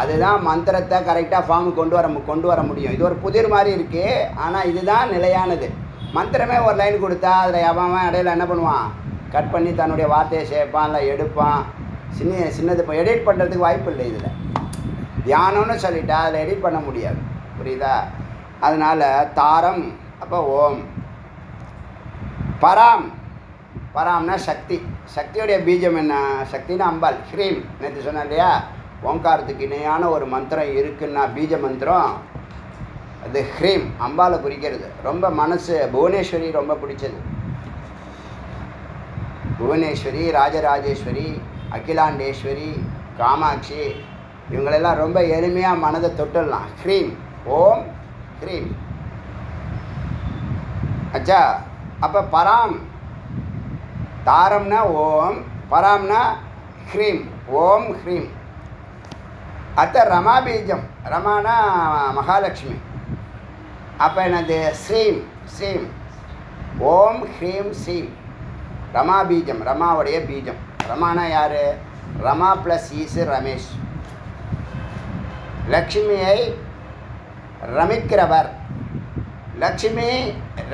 அதுதான் மந்திரத்தை கரெக்டாக ஃபார்முக்கு கொண்டு வர முடியும். இது ஒரு புதிர் மாதிரி இருக்குது, ஆனால் இதுதான் நிலையானது. மந்திரமே ஒரு லைன் கொடுத்தா அதில் அவன் இடையில என்ன பண்ணுவான், கட் பண்ணி தன்னுடைய வார்த்தையை சேர்ப்பான், இல்லை எடுப்பான். சின்னது இப்போ எடிட் பண்ணுறதுக்கு வாய்ப்பு இல்லை. இதில் தியானம்னு சொல்லிட்டா அதில் எடிட் பண்ண முடியாது, புரியுதா? அதனால் தாரம், அப்போ ஓம். பராம்னா சக்தி, சக்தியுடைய பீஜம் என்ன? சக்தினா அம்பாள், ஹ்ரீம். நேற்று சொன்னேன் இல்லையா, ஓங்காரத்துக்கு இணையான ஒரு மந்திரம் இருக்குன்னா பீஜ மந்திரம், அது ஹ்ரீம், அம்பாளை குறிக்கிறது. ரொம்ப மனசு புவனேஸ்வரி ரொம்ப பிடிச்சது. புவனேஸ்வரி, ராஜராஜேஸ்வரி, அகிலாண்டேஸ்வரி, காமாட்சி, இவங்களெல்லாம் ரொம்ப எளிமையாக மனதை தொட்டுடலாம். ஹ்ரீம், ஓம் ஹ்ரீம். அச்சா, அப்போ பராம், தாரம்னா ஓம், பராம்னா ஹ்ரீம், ஓம் ஹ்ரீம். அடுத்த ரமாபீஜம், ரமானா மகாலட்சுமி. அப்போ என்னது? ஸ்ரீம், ஓம் ஹ்ரீம் ஸ்ரீம். ரமாபீஜம், ரமாவுடைய பீஜம். ரமானா யார்? ரமா ப்ளஸ் ஈஸு ரமேஷ். லக்ஷ்மியை ரமிக்கிறவர்,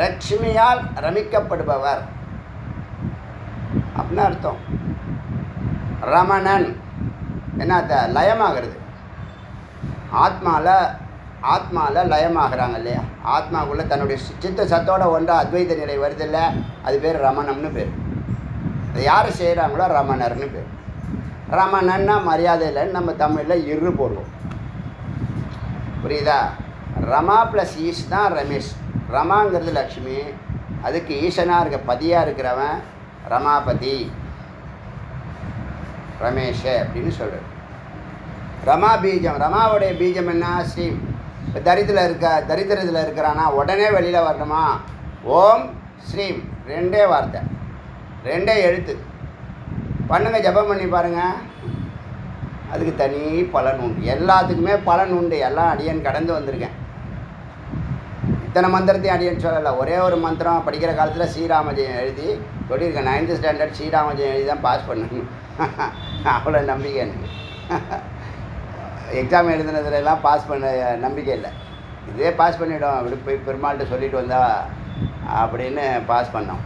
லக்ஷ்மியால் ரமிக்கப்படுபவர் அப்படின்னு அர்த்தம். ரமணன் என்னத்த? லயமாகிறது. ஆத்மாவில் லயமாகறாங்க இல்லையா, ஆத்மாவுக்குள்ளே தன்னுடைய சித்த சத்தோட ஒன்றா அத்வைத நிலை வருது இல்லை, அது பேர் ரமணம்னு பேர். அது யார் செய்கிறாங்களோ ரமணர்னு பேர். ரமணன்னா மரியாதை இல்லைன்னு நம்ம தமிழில் இரு போடுவோம், புரியுதா? ரமா ப்ளஸ் ஈஸ் தான் ரமேஷ். ரமாங்கிறது லக்ஷ்மி, அதுக்கு ஈசனாக இருக்க பதியாக இருக்கிறவன் ரமாபதி, ரமேஷ அப்படின்னு சொல்கிறார். ரமா பீஜம், ரமாவுடைய பீஜம் என்ன? ஸ்ரீம். இப்போ தரித்திரத்தில் இருக்கிறானா உடனே வெளியில் வரணுமா? ஓம் ஸ்ரீம், 2 வார்த்தை, 2 எழுத்து. பண்ணுங்க, ஜபம் பண்ணி பாருங்கள், அதுக்கு தனி பலன் உண்டு. எல்லாத்துக்குமே பலன் உண்டு. எல்லாம் அடியன் கடந்து வந்திருக்கேன். இத்தனை மந்திரத்தையும் அடியன் சொல்லலை. ஒரே ஒரு மந்திரம் படிக்கிற காலத்தில் ஸ்ரீராமஜெயம் எழுதி சொல்லியிருக்கேன். 9th ஸ்டாண்டர்ட் ஸ்ரீராமஜெயம் எழுதி தான் பாஸ் பண்ணணும். அவ்வளோ நம்பிக்கை எனக்கு. எக்ஸாம் எழுதுனதுலாம் பாஸ் பண்ண நம்பிக்கை இல்லை. இதே பாஸ் பண்ணிவிடும், அப்படி போய் பெருமாள்கிட்ட சொல்லிட்டு வந்தா அப்படின்னு பாஸ் பண்ணோம்.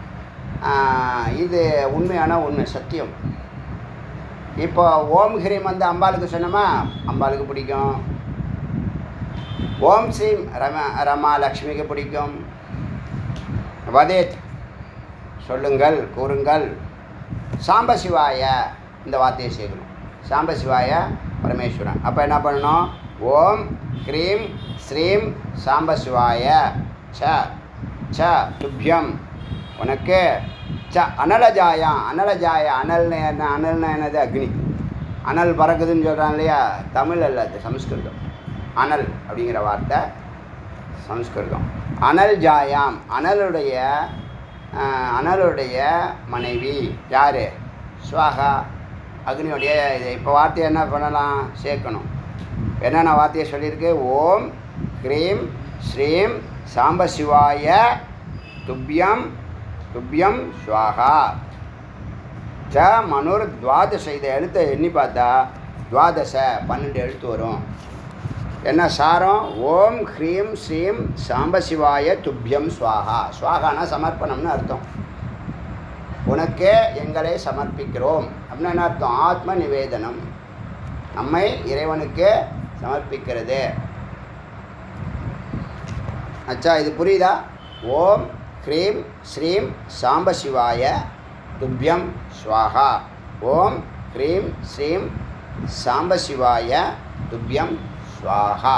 இது உண்மையான உண்மை, சத்தியம். இப்போ ஓம் ஹ்ரீம் வந்து அம்பாளுக்கு சொன்னோமா, அம்பாளுக்கு பிடிக்கும். ஓம் ஸ்ரீம் ரமா லக்ஷ்மிக்கு பிடிக்கும். வதேத் சொல்லுங்கள், கூறுங்கள். சாம்பசிவாய இந்த வார்த்தையை சேர்க்கணும். சாம்பசிவாய பரமேஸ்வரன். அப்போ என்ன பண்ணணும்? ஓம் க்ரீம் ஸ்ரீம் சாம்பசிவாய ச ச துப்யம் உனக்கு ச அனலஜாயா. அனலஜாயா அனல்னு என்ன? அனல்னா என்னது? அக்னி. அனல் பறக்குதுன்னு சொல்கிறான் இல்லையா, தமிழ் அல்ல, அது சமஸ்கிருதம். அனல் அப்படிங்கிற வார்த்தை சமஸ்கிருதம். அனல் ஜாயாம் அனலுடைய மனைவி யார்? ஸ்வாகா அக்னியோடைய. இது இப்போ வார்த்தையை என்ன பண்ணலாம்? சேர்க்கணும். என்னென்ன வார்த்தையை சொல்லியிருக்கு? ஓம் க்ரீம் ஸ்ரீம் சாம்பசிவாய துப்யம் துப்யம் ஸ்வாகா ச மனுர் துவாதச. இதை எழுத்தை எண்ணி பார்த்தா துவாதச 12 எழுத்து வரும். என்ன சாரம்? ஓம் ஹ்ரீம் ஸ்ரீம் சாம்பசிவாய துப்யம் ஸ்வாகா. ஸ்வாகானா சமர்ப்பணம்னு அர்த்தம். உனக்கே எங்களை சமர்ப்பிக்கிறோம் அப்படின்னு என்ன அர்த்தம்? ஆத்ம நிவேதனம், நம்மை இறைவனுக்கு சமர்ப்பிக்கிறது. அச்சா, இது புரியுதா? ஓம் ஹ்ரீம் ஸ்ரீம் சாம்பசிவாய துப்யம் ஸ்வாகா. ஓம் ஹ்ரீம் ஸ்ரீம் சாம்பசிவாய துப்யம் ஸ்வாகா.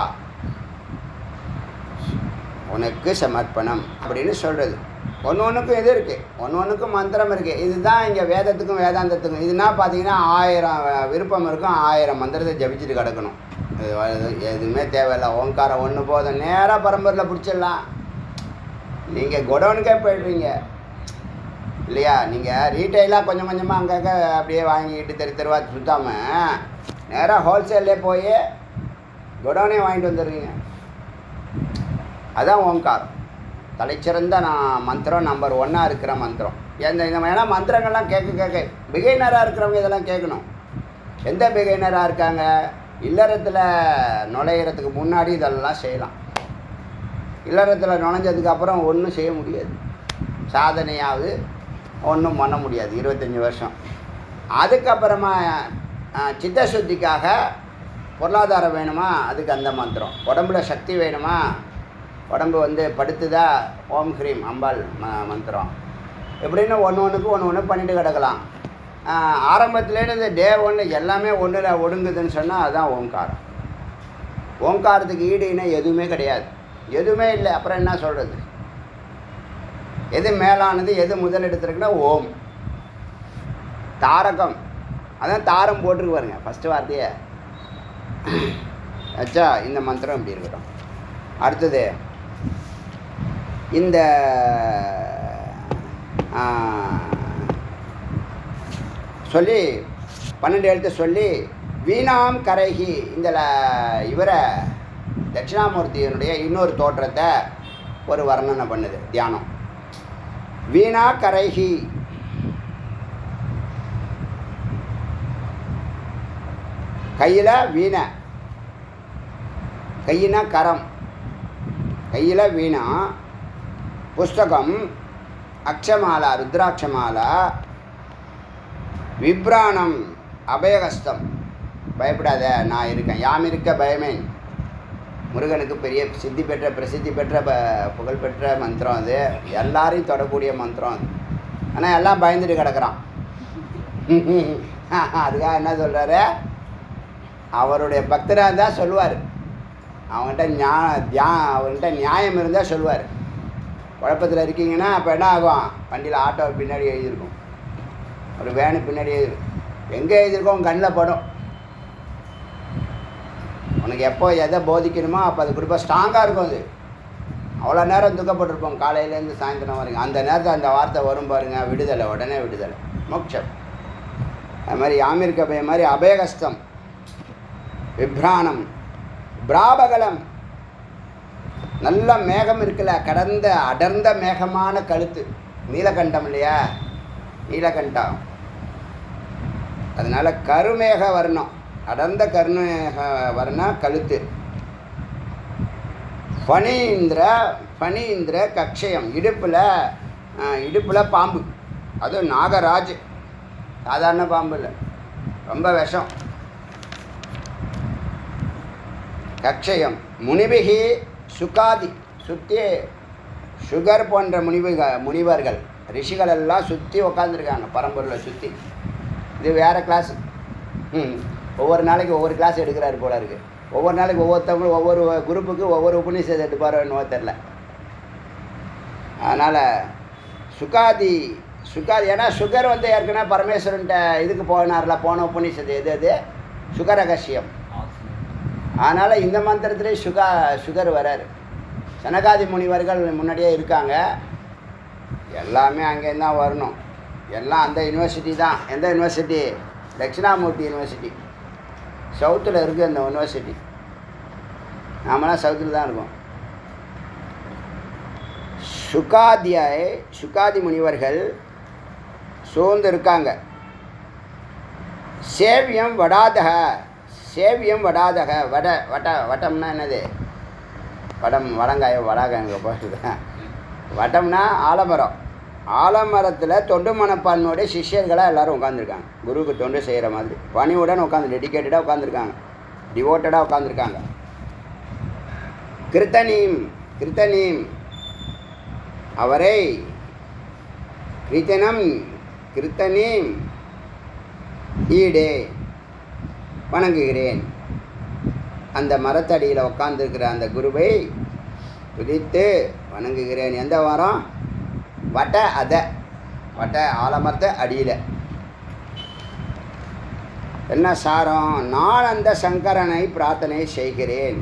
உனக்கு சமர்ப்பணம் அப்படின்னு சொல்கிறது. ஒன்றுக்கும் இது இருக்குது, ஒன்றுக்கும் மந்திரம் இருக்குது. இதுதான் இங்கே வேதத்துக்கும் வேதாந்தத்துக்கும். இதுனா பார்த்தீங்கன்னா 1000 விருப்பம் இருக்கும், 1000 மந்திரத்தை ஜபிச்சுட்டு கிடக்கணும். எதுவுமே தேவையில்லை. ஓங்காரம் ஒன்று போதும், நேராக பரம்பரையில் பிடிச்சிடலாம். நீங்கள் குடோனுக்கே போய்ட்றீங்க இல்லையா? நீங்கள் ரீட்டைலாக கொஞ்சம் கொஞ்சமாக அங்கங்கே அப்படியே வாங்கிக்கிட்டு தெருவா சுத்தாமல் நேராக ஹோல்சேல்லே போய் குடோனே வாங்கிட்டு வந்துடுறீங்க. அதுதான் ஓங்காரம். தலைச்சிறந்த மந்திரம், நம்பர் 1 இருக்கிற மந்திரம். இந்த ஏன்னா மந்திரங்கள்லாம் கேட்க பிகைனராக இருக்கிறவங்க இதெல்லாம் கேட்கணும். எந்த பிகைனராக இருக்காங்க? இல்லறத்தில் நுழையிறதுக்கு முன்னாடி இதெல்லாம் செய்யலாம். இல்லறத்தில் நுழைஞ்சதுக்கப்புறம் ஒன்றும் செய்ய முடியாது, சாதனையாவது ஒன்றும் பண்ண முடியாது 25 வருஷம். அதுக்கப்புறமா சித்தசுத்திக்காக பொருளாதாரம் வேணுமா, அதுக்கு அந்த மந்திரம். உடம்புல சக்தி வேணுமா, உடம்பு வந்து படுத்துதா, ஓம் ஹ்ரீம் அம்பாள் மந்திரம். எப்படின்னு ஒன்று பண்ணிட்டு கிடக்கலாம். ஆரம்பத்துலேருந்து இந்த டே 1 எல்லாமே ஒன்றில் ஒடுங்குதுன்னு சொன்னால் அதுதான் ஓங்காரம். ஓங்காரத்துக்கு ஈடுனா எதுவுமே கிடையாது, எதுவுமே இல்லை. அப்புறம் என்ன சொல்கிறது? எது மேலானது, எது முதலெடுத்துருக்குன்னா ஓம். தாரகம், அதான் தாரம் போட்டிருக்கு பாருங்க ஃபஸ்ட்டு வார்த்தையே. அச்சா, இந்த மந்திரம் இப்படி இருக்கட்டும். அடுத்தது இந்த சொல்லி 12 எழுத்து சொல்லி வீணாம் கரைகி. இந்த இவரை தட்சிணாமூர்த்தியினுடைய இன்னொரு தோற்றத்தை ஒரு வர்ணனை பண்ணுது தியானம். வீணா கரைகி, கையில் வீணை, கையினா கரம், கையில் வீணா, புஸ்தகம், அக்ஷமாலா ருத்ராட்சமாலா, விப்ராணம் அபயகஸ்தம். பயப்படாத, நான் இருக்கேன். யாம் இருக்க பயமேன். முருகனுக்கு பெரிய பிரசித்தி பெற்ற புகழ்பெற்ற மந்திரம் அது. எல்லாரையும் தொடக்கூடிய மந்திரம் அது. ஆனால் எல்லாம் பயந்துட்டு கிடக்கிறான். அதுக்காக என்ன சொல்கிறாரு? அவருடைய பக்தராக இருந்தால் சொல்லுவார், அவங்கள்ட்ட நியாயம் இருந்தால் சொல்லுவார். குழப்பத்தில் இருக்கீங்கன்னா அப்போ என்ன ஆகும்? வண்டியில் ஆட்டோ பின்னாடி எழுதியிருக்கும், ஒரு வேனு பின்னாடி எங்கே எழுதியிருக்கோம் கண்ணில் படும். உனக்கு எப்போ எதை போதிக்கணுமோ அப்போ அது குறிப்பாக ஸ்ட்ராங்காக இருக்கும். அது அவ்வளோ நேரம் துக்கப்பட்டிருப்போம், காலையிலேருந்து சாயந்தரம் வரைக்கும். அந்த நேரத்தில் அந்த வார்த்தை வரும் பாருங்க, விடுதலை, உடனே விடுதலை, மோட்சம். அது மாதிரி யாமிருக்க பய மாதிரி அபயகஸ்தம், விப்ராணம், பிராபகலம். நல்ல மேகம் இருக்குல்ல, அடர்ந்த மேகமான கழுத்து, நீலகண்டம் இல்லையா, நீலகண்டம். அதனால் கருமேக வர்ணம், அடர்ந்த கர்ண வர்ண கழுத்து. பனீந்திர கக்ஷயம், இடுப்பில் பாம்பு, அதுவும் நாகராஜ், சாதாரண பாம்பு இல்லை, ரொம்ப விஷம். கக்ஷயம் முனிபிகி சுகாதி, சுற்றி சுகர் போன்ற முனிவர்கள் ரிஷிகள் எல்லாம் சுற்றி உக்காந்துருக்காங்க பரம்பொருளை சுற்றி. இது வேறு கிளாஸ். ஒவ்வொரு நாளைக்கு ஒவ்வொரு கிளாஸ் எடுக்கிறாரு போல இருக்குது. ஒவ்வொரு நாளைக்கு ஒவ்வொருத்தவங்களும் ஒவ்வொரு குரூப்புக்கு ஒவ்வொரு உபநிஷத்தை எடுப்பாரோ என்னவோ தெரில. அதனால் சுகாதி, ஏன்னா சுகர் வந்து ஏற்கனவே பரமேஸ்வரன்ட்ட இதுக்கு போனார்ல, போன உபநிஷத்து எது சுகரகசியம். அதனால் இந்த மந்திரத்திலே சுகர் வராரு. சனகாதி முனிவர்கள் முன்னாடியே இருக்காங்க. எல்லாமே அங்கேருந்து தான் வரணும். எல்லாம் அந்த யூனிவர்சிட்டி தான். எந்த யூனிவர்சிட்டி? தட்சிணாமூர்த்தி யூனிவர்சிட்டி. சவுத்தில் இருக்குது அந்த யூனிவர்சிட்டி. நாமெல்லாம் சவுத்தில் தான் இருக்கோம். சுகாதி முனிவர்கள் சூழ்ந்து இருக்காங்க. சேவியம் வடாதக, வட்டம்னா என்னது? வடங்காயம் போட்டுருக்கேன். வட்டம்னா ஆலமரம். ஆலமரத்தில் தொண்டு மனப்பான்மையோட சிஷ்யர்களாக எல்லோரும் உட்காந்துருக்காங்க. குருவுக்கு தொண்டு செய்கிற மாதிரி பணிவுடன் உட்காந்து டெடிக்கேட்டடாக உட்காந்துருக்காங்க, டிவோட்டடாக உட்காந்துருக்காங்க. கிருத்தனீம் அவரை கிருத்தனீம் ஈடே வணங்குகிறேன். அந்த மரத்தடியில் உட்காந்துருக்கிற அந்த குருவை துதித்து வணங்குகிறேன். எந்த மரம்? வட்ட ஆலமரத்தை அடியில். என்ன சாரம்? நான் அந்த சங்கரனை பிரார்த்தனை செய்கிறேன்.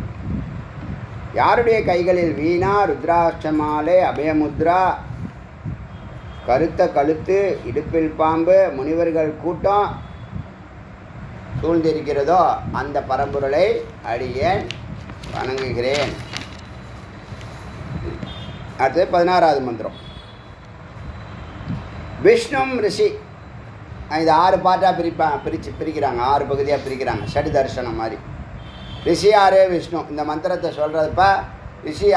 யாருடைய கைகளில் வீணா, ருத்ராட்சமாலை, அபயமுத்ரா, கருத்த கழுத்து, இடுப்பில் பாம்பு, முனிவர்கள் கூட்டம் சூழ்ந்திருக்கிறதோ அந்த பரம்பொருளை அடியேன் வணங்குகிறேன். அடுத்தது 16வது மந்திரம். விஷ்ணும் ரிஷி. இது 6 பாட்டாக பிரிக்கிறாங்க, 6 பகுதியாக பிரிக்கிறாங்க, ஷட் தர்சனம் மாதிரி. ரிஷி யார்? விஷ்ணு. இந்த மந்திரத்தை சொல்கிறப்ப ரிஷி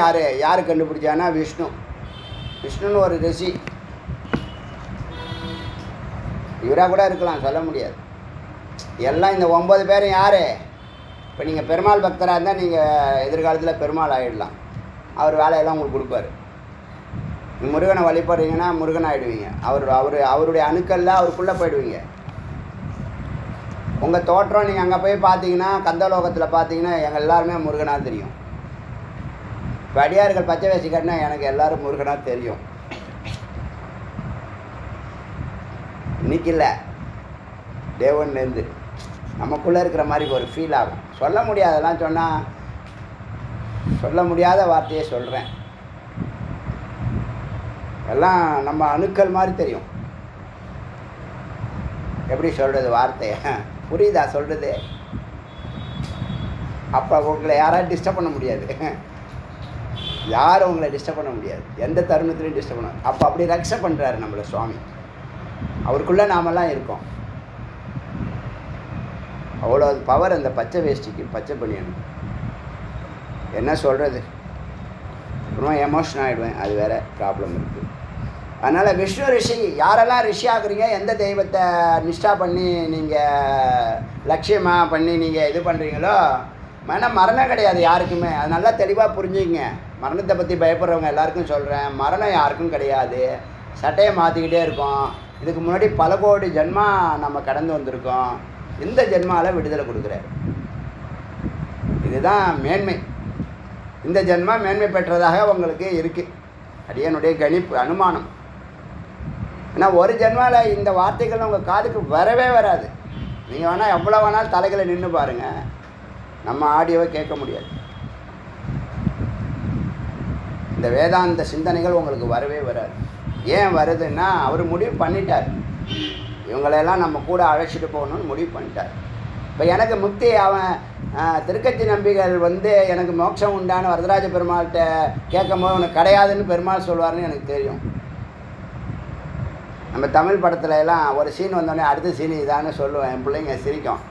யார் கண்டுபிடிச்சானா? விஷ்ணுன்னு ஒரு ரிஷி. இவராக கூட இருக்கலாம், சொல்ல முடியாது. எல்லாம் இந்த 9 பேரும் யார்? இப்போ நீங்கள் பெருமாள் பக்தராக இருந்தால் நீங்கள் எதிர்காலத்தில் பெருமாள் ஆகிடலாம். அவர் வேலையெல்லாம் உங்களுக்கு கொடுப்பாரு. முருகனை வழிபடுறீங்கன்னா முருகன் ஆகிடுவீங்க. அவருடைய அணுக்களில் அவருக்குள்ளே போயிடுவீங்க. உங்கள் தோற்றம் நீங்கள் அங்கே போய் பார்த்தீங்கன்னா, கந்தலோகத்தில் பார்த்தீங்கன்னா எங்கள் எல்லாருமே முருகனாக தெரியும். இப்போ அடியார்கள் பச்சை வேசி கட்டினா எனக்கு எல்லோரும் முருகனாக தெரியும். இன்னைக்கு இல்லை, தேவன்லேருந்து நமக்குள்ளே இருக்கிற மாதிரி ஒரு ஃபீல் ஆகும். சொல்ல முடியாதெல்லாம் சொன்னால் சொல்ல முடியாத வார்த்தையை சொல்கிறேன். எல்லாம் நம்ம அணுக்கள் மாதிரி தெரியும். எப்படி சொல்கிறது வார்த்தையை? புரியுதா சொல்கிறது? அப்போ உங்களை யாராவது டிஸ்டர்ப் பண்ண முடியாது. யாரும் உங்களை டிஸ்டர்ப் பண்ண முடியாது, எந்த தருணத்துலையும் டிஸ்டர்ப் பண்ண. அப்போ அப்படி ரக்ஷை பண்ணுறாரு நம்மளை சுவாமி. அவருக்குள்ளே நாமெல்லாம் இருக்கோம். அவ்வளோ பவர் அந்த பச்சை வேஷ்டிக்கு, பச்சை பனியனுக்கு. என்ன சொல்கிறது? ரொம்ப எமோஷன் ஆகிடுவேன். அது வேறு ப்ராப்ளம் இருக்குது. அதனால் விஷ்ணு ரிஷி. யாரெல்லாம் ரிஷி ஆகுறீங்க, எந்த தெய்வத்தை நிஷ்டா பண்ணி நீங்கள் லட்சியமாக பண்ணி நீங்கள் இது பண்ணுறீங்களோ, மரணம் கிடையாது யாருக்குமே. அது நல்லா தெளிவாக புரிஞ்சுங்க. மரணத்தை பற்றி பயப்படுறவங்க எல்லாருக்கும் சொல்கிறேன், மரணம் யாருக்கும் கிடையாது. சட்டையை மாற்றிக்கிட்டே இருக்கோம். இதுக்கு முன்னாடி பல கோடி ஜென்மா நம்ம கடந்து வந்திருக்கோம். இந்த ஜென்மாவில் விடுதலை கொடுக்குறாரு. இதுதான் மேன்மை. இந்த ஜென்மா மேன்மை பெற்றதாக உங்களுக்கு இருக்குது. அடியனுடைய கணிப்பு, அனுமானம். ஏன்னா ஒரு ஜென்மாவில் இந்த வார்த்தைகள் உங்கள் காதுக்கு வரவே வராது. நீங்கள் வேணால் எவ்வளோ வேணாலும் தலைகளை நின்று பாருங்கள், நம்ம ஆடியோவை கேட்க முடியாது. இந்த வேதாந்த சிந்தனைகள் உங்களுக்கு வரவே வராது. ஏன் வருதுன்னா, அவர் முடிவு பண்ணிட்டார். இவங்களெல்லாம் நம்ம கூட அழைச்சிட்டு போகணும்னு முடிவு பண்ணிட்டார். இப்போ எனக்கு முக்தி, அவன் திருக்கச்சி நம்பிகள் எனக்கு மோட்சம் உண்டான வரதராஜ பெருமாள்கிட்ட கேட்கும் போது உனக்கு கிடையாதுன்னு பெருமாள் சொல்வார்னு எனக்கு தெரியும். நம்ம தமிழ் படத்துல எல்லாம் ஒரு சீன் வந்தோடனே அடுத்த சீன் இதான்னு சொல்லுவேன். என் பிள்ளைங்க சிரிக்கும்.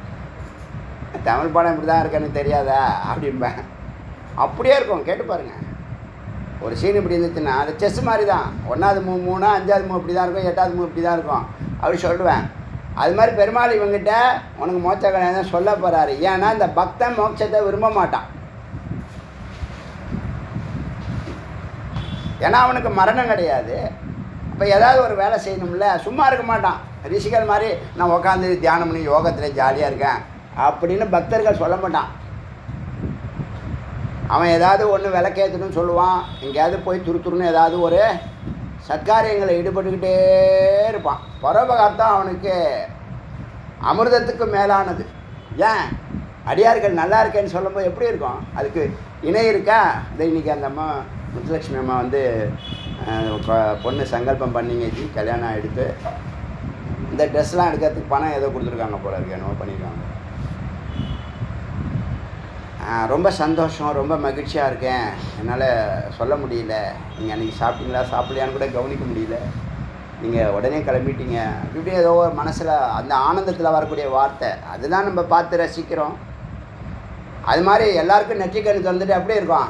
தமிழ் படம் இப்படி தான் இருக்குன்னு தெரியாதா அப்படிம்பேன். அப்படியே இருக்கும், கேட்டு பாருங்கள். ஒரு சீன் இப்படி இருந்துச்சுன்னா அது செஸ் மாதிரி தான். 1வது மூவ் 3, 5வது மூவ் இப்படி தான் இருக்கும், 8வது மூவ் இப்படி தான் இருக்கும் அப்படி சொல்லுவேன். அது மாதிரி பெருமாள் இவங்கிட்ட உனக்கு மோட்ச கிடையாது சொல்ல போகிறாரு. ஏன்னா இந்த பக்தன் மோட்சத்தை விரும்ப மாட்டான். ஏன்னா அவனுக்கு மரணம் கிடையாது. அப்போ ஏதாவது ஒரு வேலை செய்யணும்ல, சும்மா இருக்க மாட்டான். ரிஷிகள் மாதிரி நான் உட்காந்து தியானம் பண்ணி யோகத்தில் ஜாலியாக இருக்கேன் அப்படின்னு பக்தர்கள் சொல்ல மாட்டான். அவன் ஏதாவது ஒன்று விளக்கேற்றணும்னு சொல்லுவான், எங்கேயாவது போய் துருத்துருன்னு ஏதாவது ஒரு சத்காரியங்களை ஈடுபட்டுக்கிட்டே இருப்பான். பரோபகார்த்தம் அவனுக்கு அமிர்தத்துக்கு மேலானது. ஏன் அடியார்கள் நல்லா இருக்கேன்னு சொல்லும்போது எப்படி இருக்கும்? அதுக்கு இணை இருக்கா? இந்த இன்றைக்கி அந்த அம்மா முத்துலட்சுமி அம்மா வந்து பொண்ணு சங்கல்பம் பண்ணிங்க ஜி, கல்யாணம் எடுத்து இந்த ட்ரெஸ்லாம் எடுக்கிறதுக்கு பணம் ஏதோ கொடுத்துருக்காங்க போல இருக்கு, என்னவோ பண்ணியிருக்காங்க. ரொம்ப சந்தோஷம், ரொம்ப மகிழ்ச்சியாக இருக்கேன், என்னால் சொல்ல முடியல. நீங்கள் அன்றைக்கி சாப்பிட்டீங்களா சாப்பிடலையான்னு கூட கவனிக்க முடியல, நீங்கள் உடனே கிளம்பிட்டீங்க. இப்படி ஏதோ ஒரு மனசில் அந்த ஆனந்தத்தில் வரக்கூடிய வார்த்தை அதுதான் நம்ம பார்த்து ரசிக்கிறோம். அது மாதிரி எல்லாருக்கும் நெற்றிக்கண்ணு திறந்துட்டு எப்படி இருக்கும்?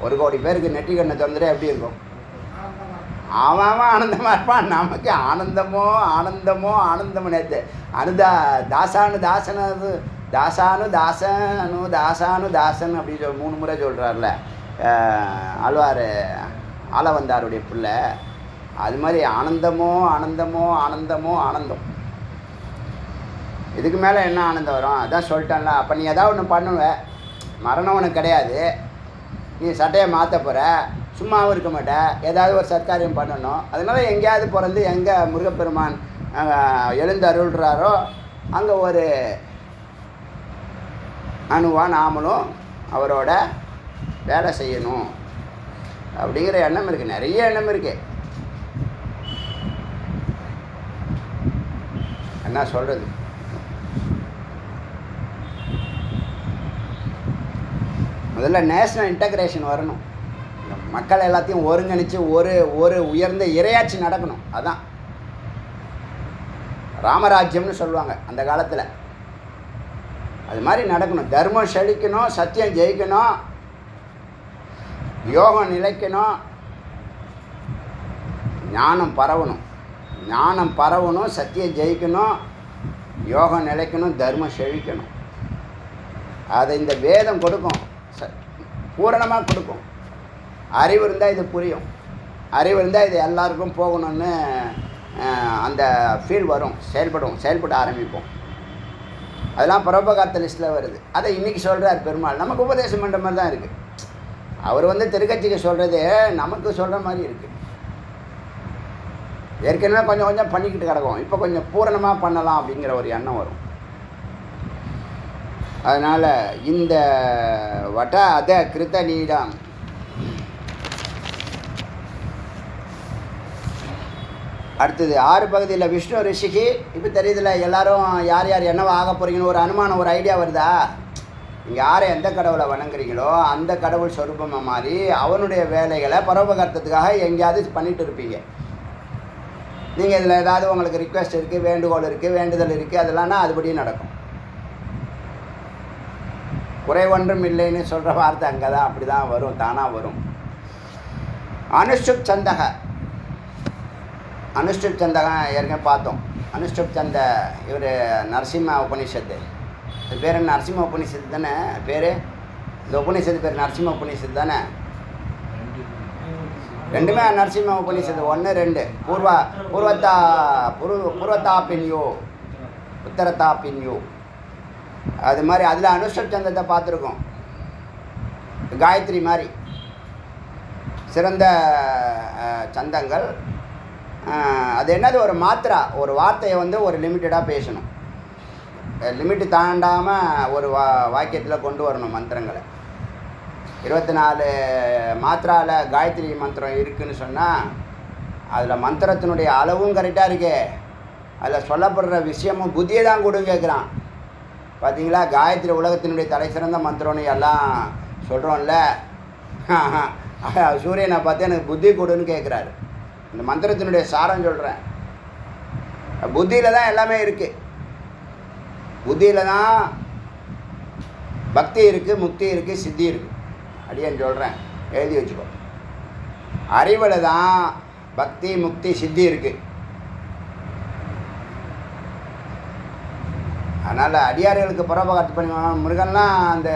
1 கோடி பேருக்கு நெற்றிக்கண்ணை திறந்துட்டு எப்படி இருக்கும்? அவன் ஆனந்தமாக இருப்பான். நமக்கு ஆனந்தமோ ஆனந்தமோ ஆனந்தமோ. நேற்று தாசானு தாசனது தாசானு தாசனு தாசானு தாசன் அப்படி 3 முறை சொல்கிறார்ல ஆழ்வார் ஆளவந்தாருடைய பிள்ளை. அது மாதிரி ஆனந்தமோ ஆனந்தமோ ஆனந்தமோ ஆனந்தம். இதுக்கு மேலே என்ன ஆனந்தம் வரும்? அதான் சொல்லிட்டேன்ல. அப்போ நீ ஏதாவது ஒன்று பண்ணுவ, மரணம் உனக்கு கிடையாது, நீ சட்டையை மாற்ற போகிற, சும்மாவும் இருக்க மாட்டேன், ஏதாவது ஒரு சத்காரியம் பண்ணணும். அதனால் எங்கேயாவது பிறந்து எங்கே முருகப்பெருமான் எழுந்து அருள்றாரோ அங்கே ஒரு அணுவான் நாமளும் அவரோட வேலை செய்யணும் அப்படிங்கிற எண்ணம் இருக்குது. நிறைய எண்ணம் இருக்குது. என்ன சொல்கிறது? முதல்ல நேஷ்னல் இன்டகிரேஷன் வரணும். மக்கள் எல்லாத்தையும் ஒருங்கிணைச்சு ஒரு உயர்ந்த இறையாட்சி நடக்கணும். அதுதான் ராமராஜ்யம்னு சொல்லுவாங்க அந்த காலத்தில். அது மாதிரி நடக்கணும். தர்மம் செழிக்கணும், சத்தியம் ஜெயிக்கணும், யோகம் நிலைக்கணும், ஞானம் பரவணும், சத்தியம் ஜெயிக்கணும், யோகம் நிலைக்கணும், தர்மம் செழிக்கணும். அதை இந்த வேதம் கொடுக்கும், பூரணமாக கொடுக்கும். அறிவு இருந்தால் இது புரியும், அறிவு இருந்தால் இது எல்லாருக்கும் போகணும்னு அந்த ஃபீல் வரும், செயல்பட ஆரம்பிப்போம். அதெல்லாம் பரோபகார்த்த லிஸ்ட்டில் வருது. அதை இன்றைக்கி சொல்கிறார் பெருமாள். நமக்கு உபதேசம் பண்ணுற மாதிரி தான் இருக்குது. அவர் திருக்கட்சிக்கு சொல்கிறது நமக்கு சொல்கிற மாதிரி இருக்குது. ஏற்கனவே கொஞ்சம் பண்ணிக்கிட்டு கிடக்கும், இப்போ கொஞ்சம் பூரணமாக பண்ணலாம் அப்படிங்கிற ஒரு எண்ணம் வரும். அதனால் இந்த வட அத கிருத்த நீடம் அடுத்தது 6 பகுதியில் விஷ்ணு ரிஷிக்கு இப்போ தெரியுதுல. எல்லாரும் யார் என்னவா ஆக போகிறீங்கன்னு ஒரு அனுமானம், ஒரு ஐடியா வருதா? நீங்கள் யாரை எந்த கடவுளை வணங்குறீங்களோ அந்த கடவுள் சொரூபமாக மாறி அவனுடைய வேலைகளை பரோபகார்த்தத்துக்காக எங்கேயாவது பண்ணிகிட்டு இருப்பீங்க. நீங்கள் இதில் ஏதாவது உங்களுக்கு ரிக்வெஸ்ட் இருக்குது, வேண்டுகோள் இருக்குது, வேண்டுதல் இருக்குது, அதெல்லாம்னா அதுபடியே நடக்கும். குறை ஒன்றும் இல்லைன்னு சொல்கிற வார்த்தை அங்கே தான் அப்படி தான் வரும், தானாக வரும். அனுஷ்டுப் சந்தகம் ஏற்கனவே பார்த்தோம். அனுஷ்டுப் சந்த இவர் நரசிம்ம உபனிஷத்து. இது பேர் நரசிம்ம உபனிஷத்து தானே பேர்? இந்த உபனிஷத்து பேர் நரசிம்ம உபனிஷத்து தானே? ரெண்டுமே நரசிம்ம உபனிஷத்து. 1, 2 பூர்வத்தாப்பின்யோ உத்தரத்தாப்பின்யோ. அது மாதிரி அதில் அனுஷ்டுப் சந்தத்தை பார்த்துருக்கோம். காயத்ரி மாதிரி சிறந்த சந்தங்கள். அது என்னது? ஒரு மாத்திரா, ஒரு வார்த்தையை ஒரு லிமிட்டடாக பேசணும், லிமிட்டு தாண்டாமல் ஒரு வாக்கியத்தில் கொண்டு வரணும் மந்திரங்களை. 24 மாத்திராவில் காயத்ரி மந்திரம் இருக்குதுன்னு சொன்னால் அதில் மந்திரத்தினுடைய அளவும் கரெக்டாக இருக்கே, அதில் சொல்லப்படுற விஷயமும் புத்தியை தான் கொடுன்னு கேட்குறான். பார்த்தீங்களா? காயத்ரி உலகத்தினுடைய தலை சிறந்த மந்திரம்னு எல்லாம் சொல்கிறோம்ல. சூரியனை பார்த்து எனக்கு புத்தி கொடுன்னு கேட்குறாரு. இந்த மந்திரத்தினுடைய சாரம் சொல்கிறேன். புத்தியில் தான் எல்லாமே இருக்குது. புத்தியில் தான் பக்தி இருக்குது, முக்தி இருக்குது, சித்தி இருக்குது. அடியேன்னு சொல்கிறேன், எழுதி வச்சுக்கோ. அறிவில் தான் பக்தி, முக்தி, சித்தி இருக்குது. அதனால் அடியார்களுக்கு பரோபகாரத்தை பண்ணி முருகன்லாம் அந்த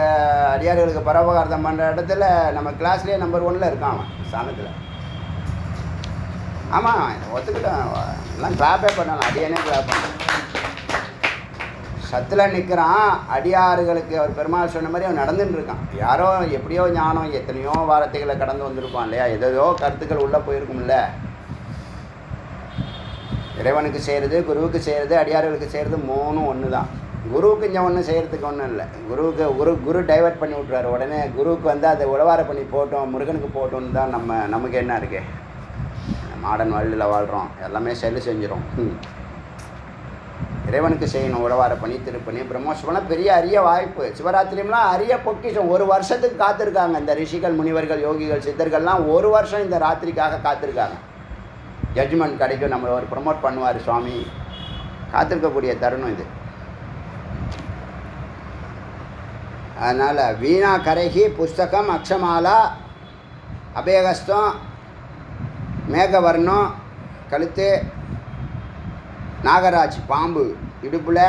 அடியார்களுக்கு பரோபகாரத்தம் பண்ணுற இடத்துல நம்ம கிளாஸ்லேயே நம்பர் 1ல் இருக்கான் அவன் ஸ்தானத்தில். ஆமாம், ஒத்துக்கிட்டான். எல்லாம் கிளாப்பே பண்ணலாம், அடியானே கிளாப் பண்ணலாம். சத்தில் நிற்கிறான். அடியார்களுக்கு அவர் பெருமாள் சொன்ன மாதிரி அவன் நடந்துட்டு இருக்கான். யாரோ எப்படியோ ஞானம் எத்தனையோ வார்த்தைகளை கடந்து வந்திருப்பான் இல்லையா, ஏதோ கருத்துக்கள் உள்ளே போயிருக்கும்ல. இறைவனுக்கு செய்கிறது, குருவுக்கு செய்கிறது, அடியார்களுக்கு செய்கிறது 3 ஒன்று தான். குருவுக்கு இங்கே ஒன்றும் செய்கிறதுக்கு ஒன்றும் இல்லை. குரு டைவர்ட் பண்ணி விட்றாரு. உடனே குருவுக்கு வந்து அதை உழவார பண்ணி போட்டோம், முருகனுக்கு போட்டோன்னு தான் நமக்கு என்ன இருக்கு, மாடர்ன் வேர்ல்டில் வாழ்கிறோம், எல்லாமே செஞ்சிடும். இறைவனுக்கு செய்யணும், உழவார பண்ணி திருப்பணி பிரம்மோற்சவம்லாம் பெரிய அரிய வாய்ப்பு. சிவராத்திரியம்லாம் அரிய பொக்கிஷம். 1 வருஷத்துக்கு காத்திருக்காங்க இந்த ரிஷிகள், முனிவர்கள், யோகிகள், சித்தர்கள்லாம் 1 வருஷம் இந்த ராத்திரிக்காக காத்திருக்காங்க. ஜட்ஜ்மெண்ட் கிடைக்கும், நம்மளை ஒரு ப்ரமோட் பண்ணுவார் சுவாமி. காத்திருக்கக்கூடிய தருணம் இது. அதனால் வீணா கரைகி புஸ்தகம் அக்ஷமாலா அபேகஸ்தம் மேகவர்ணம் கழுத்து நாகராஜ் பாம்பு இடுப்பில்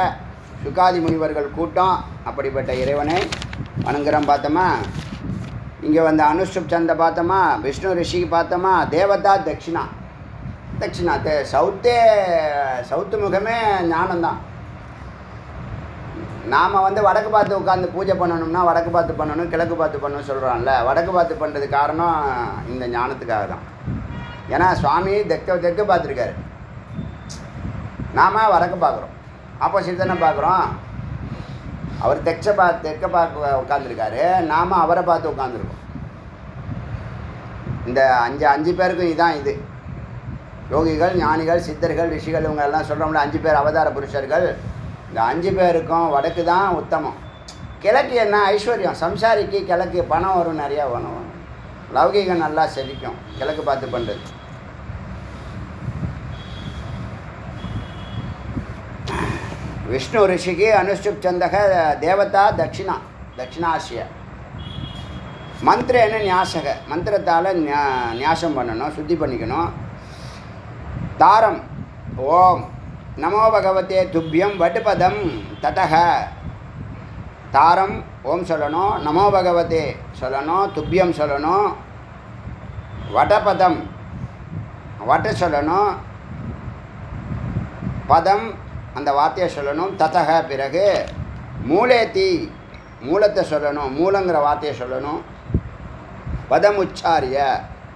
சுகாதி முனிவர்கள் கூட்டம். அப்படிப்பட்ட இறைவனை வணங்குறோம். பார்த்தோமா, இங்கே வந்து அனுஷ்டுப் சந்தை பார்த்தோமா, விஷ்ணு ரிஷிக்கு பார்த்தோமா, தேவதா தட்சிணா. சவுத்து முகமே ஞானம்தான். நாம் வந்து வடக்கு பார்த்து உட்காந்து பூஜை பண்ணணும்னா வடக்கு பார்த்து பண்ணணும், கிழக்கு பார்த்து பண்ணணும்னு சொல்கிறோம்ல. வடக்கு பார்த்து பண்ணுறது காரணம் இந்த ஞானத்துக்காக தான். ஏன்னா சுவாமி தெற்கு பார்த்துருக்காரு, நாம் வடக்கு பார்க்குறோம். ஆப்போசிட் தானே பார்க்குறோம். அவர் தெற்க பார்க்க உட்காந்துருக்காரு, நாம் அவரை பார்த்து உட்காந்துருக்கோம். இந்த அஞ்சு பேருக்கும் இதுதான் இது. யோகிகள், ஞானிகள், சித்தர்கள், ரிஷிகள், இவங்க எல்லாம் சொல்கிறோம்ல 5 பேர் அவதார புருஷர்கள். இந்த 5 பேருக்கும் வடக்கு தான் உத்தமம். கிழக்கு என்ன ஐஸ்வர்யம், சம்சாரிக்கு கிழக்கு பணம் வரும், நிறையா பணம் வரும், லௌகிகம் நல்லா செழிக்கும் கிழக்கு பார்த்து பண்ணுறது. விஷ்ணு ரிஷிக்கு அனுஷ்டுப் சந்தக தேவதா தட்சிணாசிய மந்திர என்ன ஞாசக, மந்திரத்தால் ஞாசம் பண்ணணும், சுத்தி பண்ணிக்கணும். தாரம் ஓம் நமோ பகவதே துப்பியம் வட்டுபதம் ததக. தாரம் ஓம் சொல்லணும், நமோ பகவதே சொல்லணும், துப்பியம் சொல்லணும், வடபதம் வட்ட சொல்லணும், பதம் அந்த வார்த்தையை சொல்லணும், ததக பிறகு மூலேத்தி மூலத்தை சொல்லணும், மூலங்கிற வார்த்தையை சொல்லணும், பதம் உச்சாரிய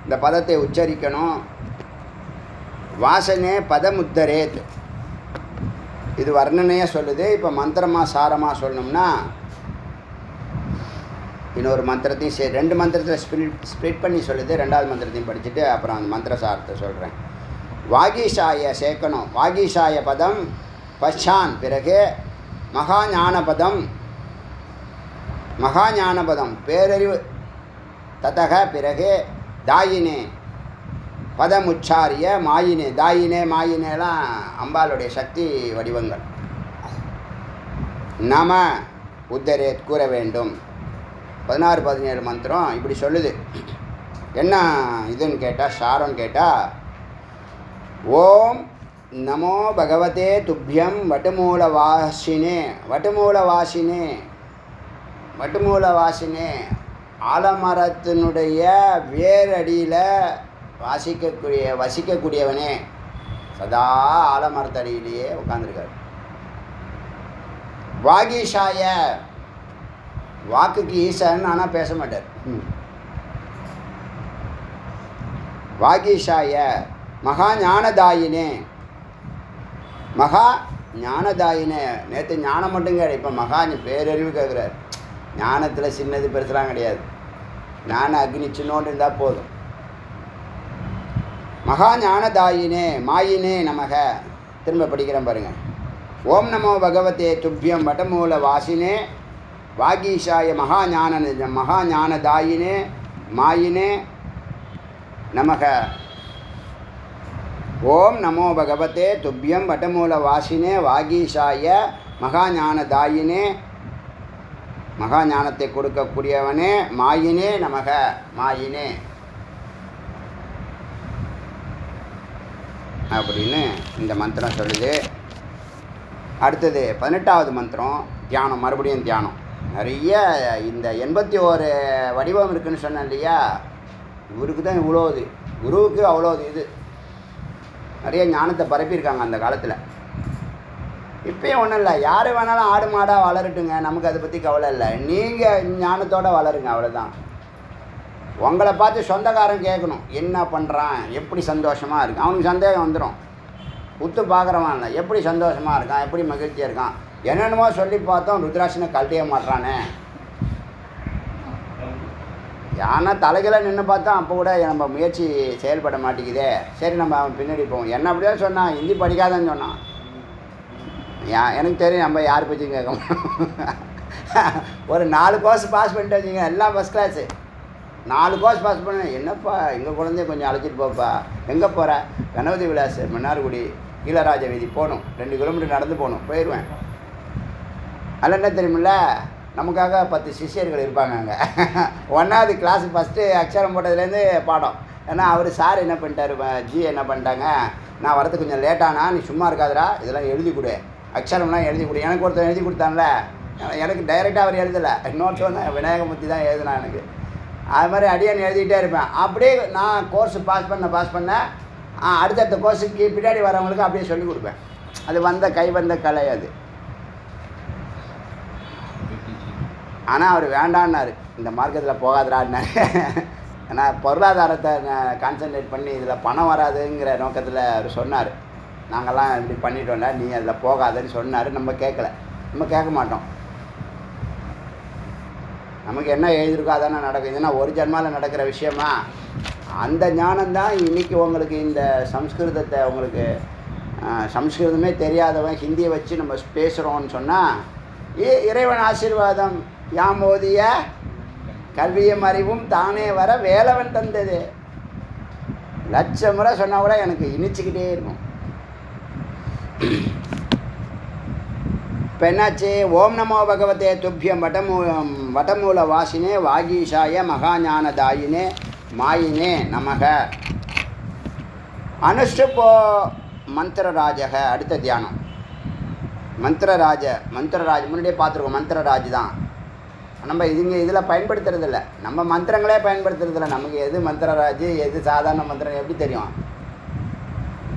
இந்த பதத்தை உச்சரிக்கணும், வாசனே பதமுத்தரேத் இது வர்ணனையாக சொல்லுது. இப்போ மந்திரமாக சாரமாக சொல்லணும்னா இன்னொரு மந்திரத்தையும் 2 மந்திரத்தில் ஸ்ப்ளிட் பண்ணி சொல்லுது. 2வது மந்திரத்தையும் படிச்சுட்டு அப்புறம் அந்த மந்திர சாரத்தை சொல்கிறேன். வாகீஷாய சேர்க்கணும், வாகீஷாய பதம் பச்சான் பிறகு மகாஞான பதம் பேரறிவு ததக பிறகு தாயினே பதம் உச்சாரிய மாயினே. தாயினே மாயினேலாம் அம்பாளுடைய சக்தி வடிவங்கள். நம உத்தரேத் கூற வேண்டும். 16-17 மந்திரம் இப்படி சொல்லுது. என்ன இதுன்னு கேட்டால், சாரம்னு கேட்டால், ஓம் நமோ பகவதே துப்பியம் வட்டுமூலவாசினே ஆலமரத்தினுடைய வேரடியில் வசிக்கக்கூடியவனே. சதா ஆலமரத்தடியிலேயே உட்காந்துருக்காரு. வாகீஷாய வாக்குக்கு ஈசன், ஆனால் பேச மாட்டார். வாகீஷாய மகா ஞானதாயினே. நேற்று ஞானம் மட்டும் கேட்க, இப்போ மகா பேரறிவு கேட்குறாரு. ஞானத்தில் சின்னது பெருசுலாம் கிடையாது. ஞான அக்னி சின்னோண்டு இருந்தால் போதும். மகா ஞானதாயினே மாயினே நமக. திரும்ப படிக்கிறேன் பாருங்கள். ஓம் நமோ பகவதே துப்பியம் வடமூல வாசினே வாகீஷாய மகாஞானதாயினே மாயினே நமக. ஓம் நமோ பகவதே துப்பியம் வடமூல வாசினே வாகீஷாய மகா ஞான தாயினே, மகா ஞானத்தை கொடுக்கக்கூடியவனே, மாயினே நமக, மாயினே அப்படின்னு இந்த மந்திரம் சொல்லுது. அடுத்தது 18வது மந்திரம் தியானம், மறுபடியும் தியானம். நிறைய இந்த 81 வடிவம் இருக்குதுன்னு சொன்னேன் இல்லையா, இவருக்கு தான் இவ்வளோ இது, குருவுக்கு அவ்வளோ இது. நிறைய ஞானத்தை பரப்பியிருக்காங்க அந்த காலத்தில். இப்போயும் ஒன்றும் இல்லை, யார் வேணாலும் ஆடு மாடாக வளரட்டுங்க, நமக்கு அதை பற்றி கவலை இல்லை. நீங்கள் ஞானத்தோடு வளருங்க, அவ்வளோதான். உங்களை பார்த்து சொந்தக்காரன் கேட்கணும், என்ன பண்ணுறான், எப்படி சந்தோஷமாக இருக்கு. அவனுக்கு சந்தேகம் வந்துடும். உத்து பார்க்குறவன் இல்லை, எப்படி சந்தோஷமாக இருக்கான், எப்படி மகிழ்ச்சியாக இருக்கான். என்னென்னமோ சொல்லி பார்த்தோம், ருத்ராட்சனை கழட்டியே மாட்டுறானே. யானா தலைகளை நின்று பார்த்தோம், அப்போ கூட நம்ம முயற்சி செயல்பட மாட்டேங்குதே. சரி, நம்ம அவன் பின்னாடி போவோம். என்ன அப்படியே சொன்னான், ஹிந்தி படிக்காதன்னு சொன்னான். எனக்கு தெரியும், நம்ம யார் பற்றியும் கேட்க மாட்டோம். ஒரு 4 கோர்ஸ் பாஸ் பண்ணிட்டு வச்சிங்க, எல்லாம் ஃபஸ்ட் கிளாஸு. 4 கோர்ஸ் பாஸ் பண்ண. என்னப்பா எங்கள் குழந்தைய கொஞ்சம் அழைச்சிட்டு போப்பா. எங்கே போகிற? கணபதி விலாஸ், மன்னார்குடி, கீழராஜ வீதி போகணும், 2 கிலோமீட்டர் நடந்து போகணும். போயிடுவேன். அதில் என்ன தெரியுமில்ல, நமக்காக 10 சிஷ்யர்கள் இருப்பாங்க அங்கே. 1வது கிளாஸு ஃபஸ்ட்டு அக்ஷரம் போட்டதுலேருந்து பாடம். ஏன்னா அவர் சார் என்ன பண்ணிட்டாரு, ஜி என்ன பண்ணிட்டாங்க, நான் வரது கொஞ்சம் லேட்டானா, நீ சும்மா இருக்காதரா, இதெல்லாம் எழுதி கொடு, அக்ஷரம்லாம் எழுதி கொடு. எனக்கு ஒருத்தர் எழுதி கொடுத்தான்ல, எனக்கு டைரெக்டாக அவர் எழுதலை, இன்னொருத்தவங்க விநாயகமூர்த்தி தான் எழுதுனா எனக்கு. அது மாதிரி அடியான் எழுதிக்கிட்டே இருப்பேன். அப்படியே நான் கோர்ஸு பாஸ் பண்ண அடுத்தடுத்த கோர்ஸுக்கு பின்னாடி வரவங்களுக்கு அப்படியே சொல்லிக் கொடுப்பேன். அது கை வந்த கலை அது. ஆனால் அவர் வேண்டான்னாரு, இந்த மார்க்கத்தில் போகாதரான்னாரு. ஏன்னா பொருளாதாரத்தை கான்சன்ட்ரேட் பண்ணி இதில் பணம் வராதுங்கிற நோக்கத்தில் அவர் சொன்னார். நாங்கள்லாம் இப்படி பண்ணிட்டோம்ல, நீ அதில் போகாதன்னு சொன்னார். நம்ம கேட்கல, நம்ம கேட்க மாட்டோம். நமக்கு என்ன எழுதியிருக்கோ அதானே நடக்கும். இதுனா ஒரு ஜன்மாவில் நடக்கிற விஷயமா? அந்த ஞானம்தான் இன்றைக்கி உங்களுக்கு இந்த சம்ஸ்கிருதத்தை, உங்களுக்கு சம்ஸ்கிருதமே தெரியாதவன் ஹிந்தியை வச்சு நம்ம பேசுகிறோன்னு சொன்னால், இறைவன் ஆசீர்வாதம், யாம் ஓதிய கல்வியும் அறிவும் தானே வர வேலவன் தந்தது. 1,00,000 முறை சொன்னால் கூட எனக்கு இனிச்சிக்கிட்டே இருக்கும். இப்போ என்னாச்சு? ஓம் நமோ பகவதே துப்பியம் வடமூல வாசினே வாகீஷாய மகாஞானதாயினே மாயினே நமக. அனுஷ்டுப்போ மந்திரராஜக. அடுத்த தியானம் மந்திரராஜ. முன்னாடியே பார்த்துருக்கோம், மந்திரராஜ் தான். நம்ம இதில் பயன்படுத்துறதில்ல, நம்ம மந்திரங்களே பயன்படுத்துறதில்ல. நமக்கு எது மந்திரராஜ், எது சாதாரண மந்திரம் எப்படி தெரியும்?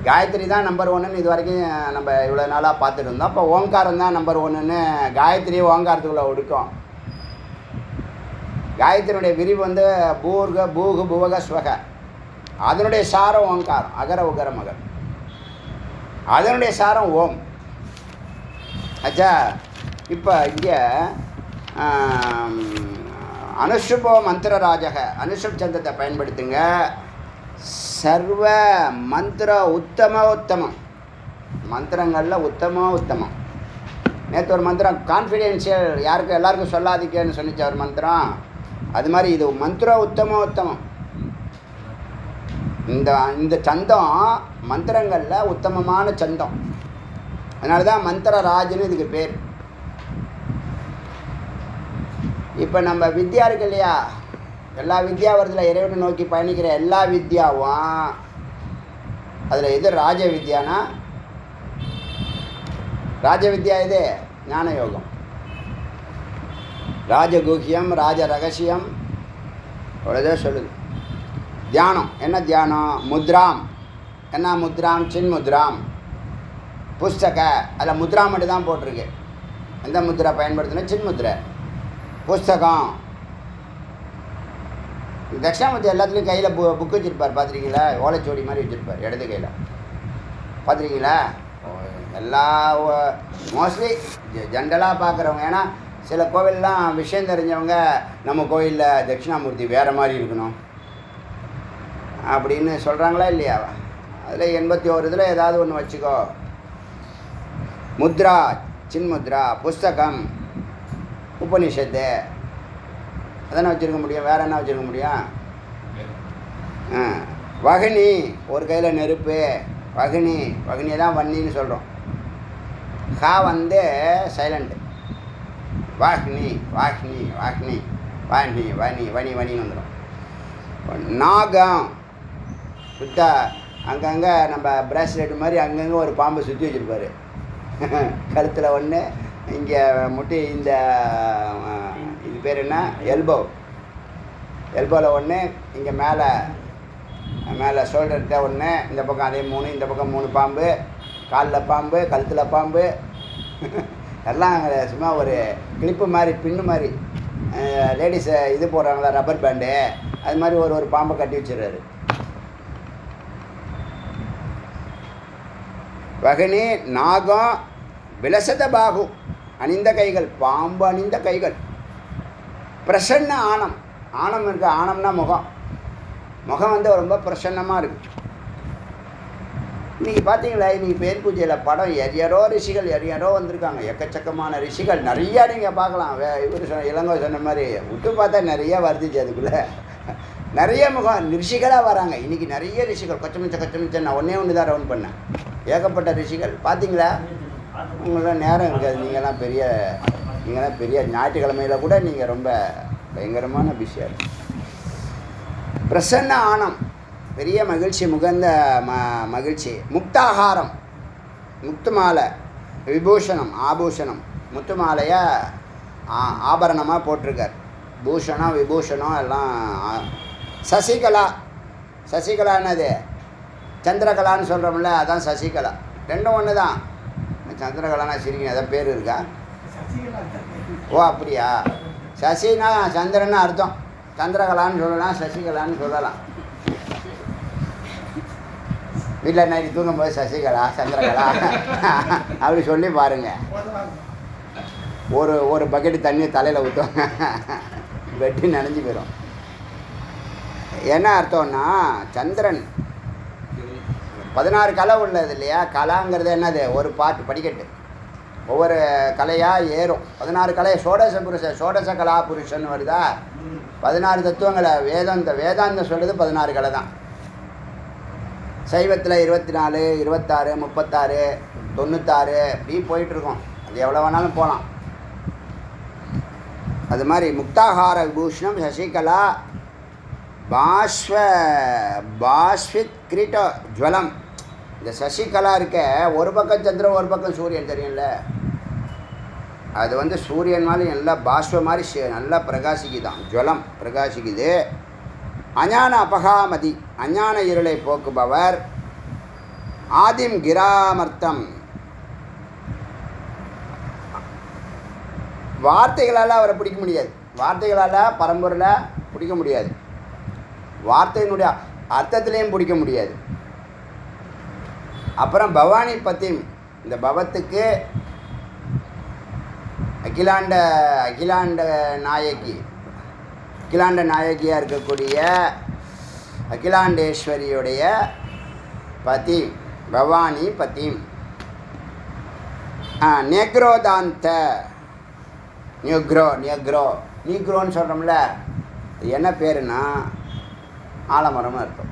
காயத்ரி தான் நம்பர் 1ன்னு இது வரைக்கும் நம்ம இவ்வளோ நாளாக பார்த்துட்டு இருந்தோம். அப்போ ஓங்காரம் தான் நம்பர் 1ன்னு காயத்ரி ஓங்காரத்துக்குள்ளே ஒடுக்கும். காயத்ரியுடைய விரிவு பூர்க பூகு புவக ஸ்வக. அதனுடைய சாரம் ஓங்காரம், அகர உகர மகர். அதனுடைய சாரம் ஓம். ஆச்சா? இப்போ இங்கே அனுஷ்டுபோ மந்திரராஜக, அனுஷ்டுப் சந்தத்தை பயன்படுத்துங்க. சர்வ மந்திர உத்தமம், மந்திரங்களில் உத்தமம். நேற்று ஒரு மந்திரம் கான்ஃபிடென்ஷியல், யாருக்கும் எல்லாருக்கும் சொல்லாதிக்கன்னு சொன்னிச்சு ஒரு மந்திரம். அது மாதிரி இது மந்திர உத்தமம். இந்த சந்தம் மந்திரங்களில் உத்தமமான சந்தம். அதனால தான் மந்திரராஜன்னு இதுக்கு பேர். இப்போ நம்ம வித்யா இருக்கு இல்லையா, எல்லா வித்யாவரத்தில் இறைவனை நோக்கி பயணிக்கிற எல்லா வித்யாவும், அதில் எது ராஜ வித்யானா, ராஜ வித்யா இது ஞான யோகம். ராஜகுஹ்யம், ராஜ ரகசியம், அவ்வளோதான் சொல்லுது. தியானம் என்ன தியானம்? முத்ராம். என்ன முத்ராம்? சின்முத்ராம். புஸ்தக, அதில் முத்ரா மட்டும் தான் போட்டிருக்கு. எந்த முத்ரா பயன்படுத்தினா? சின்முத்ரை. புஸ்தகம். தட்சிணாமூர்த்தி எல்லாத்துலேயும் கையில் புக்கு வச்சுருப்பார், பார்த்துருக்கீங்களா? ஓலைச்சோடி மாதிரி வச்சுருப்பார் இடது கையில், பார்த்துருக்கீங்களா? எல்லா மோஸ்ட்லி ஜென்ரலாக பார்க்குறவங்க. ஏன்னா சில கோவிலெலாம் விஷயம் தெரிஞ்சவங்க, நம்ம கோயிலில் தட்சிணாமூர்த்தி வேறு மாதிரி இருக்கணும் அப்படின்னு சொல்கிறாங்களா இல்லையா? அதில் 81 இதில் ஏதாவது ஒன்று வச்சுக்கோ. முத்ரா, சின்முத்ரா, புஸ்தகம், உபனிஷத்து, அதானே வச்சுருக்க முடியும். வேறு என்ன வச்சுருக்க முடியும்? வகினி, ஒரு கையில் நெருப்பு, வகினியை தான் வன்னின்னு சொல்கிறோம். கா வந்து சைலண்ட்டு. வாஹ்னி வாஹ்னி வாஹ்னி வாணி வனி வனி வனின்னு வந்துடும். நாகம் சுத்தா அங்கங்கே நம்ம பிரேஸ்லெட் மாதிரி அங்கங்கே ஒரு பாம்பு சுற்றி வச்சுருப்பார். கழுத்தில் ஒன்று, இங்கே முட்டி, இந்த இது பேர் என்ன, எல்போவில் ஒன்று, இங்கே மேலே ஷோல்டர்கிட்ட ஒன்று, இந்த பக்கம் அதே 3, இந்த பக்கம் 3 பாம்பு, காலில் பாம்பு, கழுத்தில் பாம்பு, எல்லாம் சும்மா ஒரு கிளிப்பு மாதிரி, பின்னு மாதிரி. லேடிஸை இது போடுறாங்களா ரப்பர் பேண்டு, அது மாதிரி ஒரு பாம்பை கட்டி வச்சிடுறாரு. வகனி நாகம் விலசத பாகு, அணிந்த கைகள், பாம்பு அணிந்த கைகள். பிரசன்ன ஆனம், ஆனம் இருக்கு. ஆனம்னா முகம். முகம் வந்து ரொம்ப பிரசன்னமாக இருக்குது. இன்றைக்கி பார்த்தீங்களா, இன்றைக்கி பேர் பூஜையில் படம் எரியரோ ரிஷிகள் எரியரோ வந்திருக்காங்க. எக்கச்சக்கமான ரிஷிகள் நிறையா நீங்கள் பார்க்கலாம். இவர் இளங்கோ சொன்ன மாதிரி விட்டு பார்த்தா நிறையா வருதுச்சு. அதுக்குள்ளே நிறைய முகம் ரிஷிகளாக வராங்க. இன்றைக்கி நிறைய ரிஷிகள் கொச்சமிச்ச நான் ஒன்று தான் ரவுண்ட் பண்ணேன். ஏகப்பட்ட ரிஷிகள் பார்த்தீங்களா. உங்களாம் நேரம் இருக்காது. நீங்களாம் பெரிய ஞாயிற்றுக்கிழமையில் கூட நீங்கள் ரொம்ப பயங்கரமான பிஸியாக இருக்கு. பிரசன்ன ஆனம், பெரிய மகிழ்ச்சி, முகந்த மகிழ்ச்சி. முக்தாகாரம், முத்து மாலை, விபூஷணம், ஆபூஷணம். முத்து மாலையை ஆபரணமாக போட்டிருக்கார். பூஷணம் விபூஷணம் எல்லாம். சசிகலா, சசிகலா என்னது, சந்திரகலான்னு சொல்கிறோம்ல, அதான் சசிகலா. ரெண்டும் ஒன்று தான். சந்திரகலானா சிரிக்கணும், அதான் பேர் இருக்கா? ஓ அப்படியா. சசினா சந்திரன்னு அர்த்தம். சந்திரகலான்னு சொல்லலாம், சசிகலான்னு சொல்லலாம். வீட்டில் நைட்டு தூங்கும்போது சசிகலா சந்திரகலா அப்படி சொல்லி பாருங்கள். ஒரு பக்கெட்டு தண்ணியை தலையில் ஊற்றுவாங்க, வெட்டி நனைஞ்சு போயிடும். என்ன அர்த்தம்னா, சந்திரன் 16 கலை உள்ளது இல்லையா. கலாங்கிறது என்னது, ஒரு பாட்டு படிக்கட்டு, ஒவ்வொரு கலையாக ஏறும். 16 கலை, சோடச கலா புருஷன் வருதா. 16 தத்துவங்களை வேதாந்தம் சொல்லுது. 16 கலை தான். சைவத்தில் 24, 26, 36, 96 இப்படி போயிட்டுருக்கோம். அது எவ்வளோ வேணாலும் போகலாம். அது மாதிரி முக்தாகார விபூஷணம் சசிகலா பாஸ்வித் கிரீட்ட ஜுவலம். இந்த சசிகலா இருக்க, ஒரு பக்கம் சந்திரன் ஒரு பக்கம் சூரியன் தெரியும்ல. அது வந்து சூரியன் மாதிரி நல்லா பாஷ்வ மாதிரி நல்லா பிரகாசிக்குதான். ஜுவலம் பிரகாசிக்குது. அஞான அபகாமதி, அஞ்ஞான இருளை போக்குபவர். ஆதிம் கிராமர்த்தம், வார்த்தைகளால் அவரை பிடிக்க முடியாது. வார்த்தைகளால் பரம்பொருளை பிடிக்க முடியாது. வார்த்தையினுடைய அர்த்தத்திலையும் பிடிக்க முடியாது. அப்புறம் பவானி பத்தி, இந்த பவத்துக்கு அகிலாண்ட நாயகியாக இருக்கக்கூடிய அகிலாண்டேஸ்வரியுடைய பதி பவானி பதி. நேக்ரோதாந்த, நீக்ரோன்னு சொல்கிறோம்ல, என்ன பேருன்னா ஆலமரம்னு அர்த்தம்.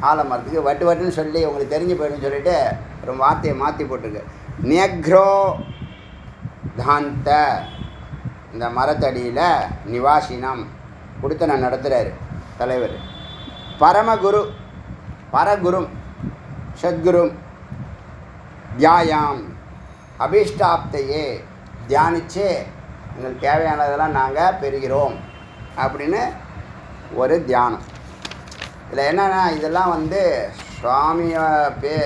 ஆலமரத்துக்கு வட்டுன்னு சொல்லி உங்களுக்கு தெரிஞ்சு போயிடுன்னு சொல்லிட்டு ஒரு வார்த்தையை மாற்றி போட்டிருக்கு. நேக்ரோ தாந்த, இந்த மரத்தடியில் நிவாசினம் கொடுத்து நான் நடத்துகிறாரு தலைவர். பரமகுரு, பரகுரும் சத்குரும் தியாயாம் அபிஷ்டாப்தையே, தியானித்து எங்களுக்கு தேவையானதெல்லாம் நாங்கள் பெறுகிறோம் அப்படின்னு ஒரு தியானம். இதில் என்னென்னா, இதெல்லாம் வந்து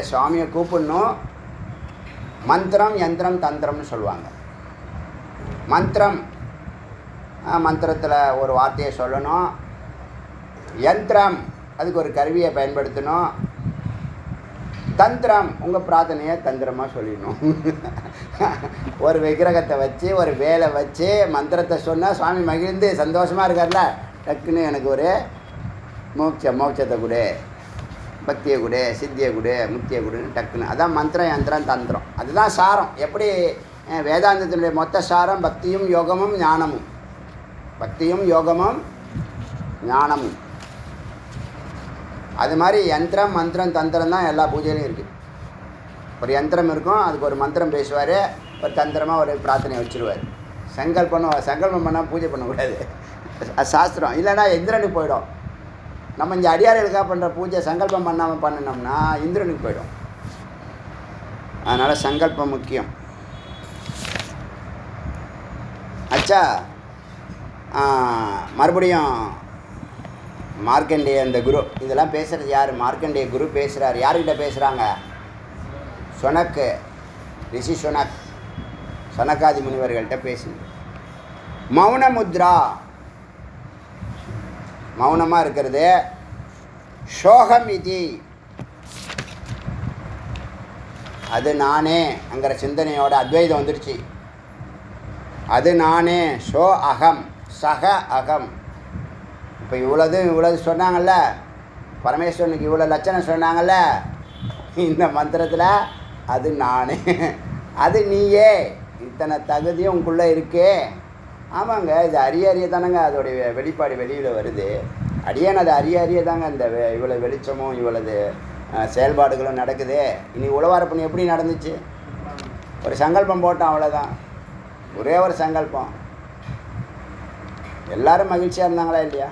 சுவாமியை கூப்பிடணும். மந்திரம் யந்திரம் தந்திரம்னு சொல்லுவாங்க. மந்திரத்தில் ஒரு வார்த்தையை சொல்லணும். யந்திரம் அதுக்கு ஒரு கருவியை பயன்படுத்தணும். தந்திரம் உங்கள் பிரார்த்தனையை தந்திரமாக சொல்லிடணும். ஒரு விக்கிரகத்தை வச்சு ஒரு வேலை வச்சு மந்திரத்தை சொன்னால் சுவாமி மகிழ்ந்து சந்தோஷமாக இருக்கார்ல, டக்குன்னு எனக்கு ஒரு மோட்சத்தை கொடு, பக்தியை கொடு, சித்தியை கொடு, முக்தியை கொடுன்னு டக்குன்னு. அதான் மந்திரம் யந்திரம் தந்திரம். அதுதான் சாரம். எப்படி வேதாந்தத்தினுடைய மொத்த சாரம் பக்தியும் யோகமும் ஞானமும், பக்தியும் யோகமும் ஞானமும். அது மாதிரி யந்திரம் மந்திரம் தந்திரம் தான் எல்லா பூஜையிலையும் இருக்குது. ஒரு யந்திரம் இருக்கும், அதுக்கு ஒரு மந்திரம் பேசுவார். ஒரு தந்திரமாக ஒரு பிரார்த்தனை வச்சுருவார். சங்கல்பம் பண்ணால் பூஜை பண்ணக்கூடாது, அது சாஸ்திரம். இல்லைன்னா இந்திரனுக்கு போயிடும். நம்ம இங்கே அடியார்களுக்காக பண்ணுற பூஜை சங்கல்பம் பண்ணாமல் பண்ணினோம்னா இந்திரனுக்கு போயிடும். அதனால் சங்கல்பம் முக்கியம். அச்சா, மறுபடியும் மார்க்கண்டேய அந்த குரு இதெல்லாம் பேசுகிறது யார்? மார்க்கண்டேய குரு பேசுகிறார். யார்கிட்ட பேசுகிறாங்க? சொனக்கு ரிஷி சொனக்காதி முனிவர்கள்ட்ட பேசுங்க. மௌன முத்ரா, மௌனமாக இருக்கிறது. சோகம் இது, அது நானே அங்கிற சிந்தனையோட அத்வைதம் வந்துடுச்சு. அது நானே. ஷோ அகம் சக அகம். இப்போ இவ்வளவு சொன்னாங்கல்ல, பரமேஸ்வரனுக்கு இவ்வளோ லட்சணம் சொன்னாங்கல்ல இந்த மந்திரத்தில். அது நானே, அது நீயே, இத்தனை தகுதியும் உங்களுக்குள்ளே இருக்கே. ஆமாங்க, இது அறிய தானங்க அதோடைய வெளிப்பாடு வெளியில் வருது. அடியேன் அது அறிய தாங்க இந்த இவ்வளோ வெளிச்சமும் இவ்வளவு செயல்பாடுகளும் நடக்குது. இனி உழவாரப்பணி எப்படி நடந்துச்சு? ஒரு சங்கல்பம் போட்டோம், அவ்வளோதான். ஒரே ஒரு சங்கல்பம். எல்லாரும் மகிழ்ச்சியாக இருந்தாங்களா இல்லையா?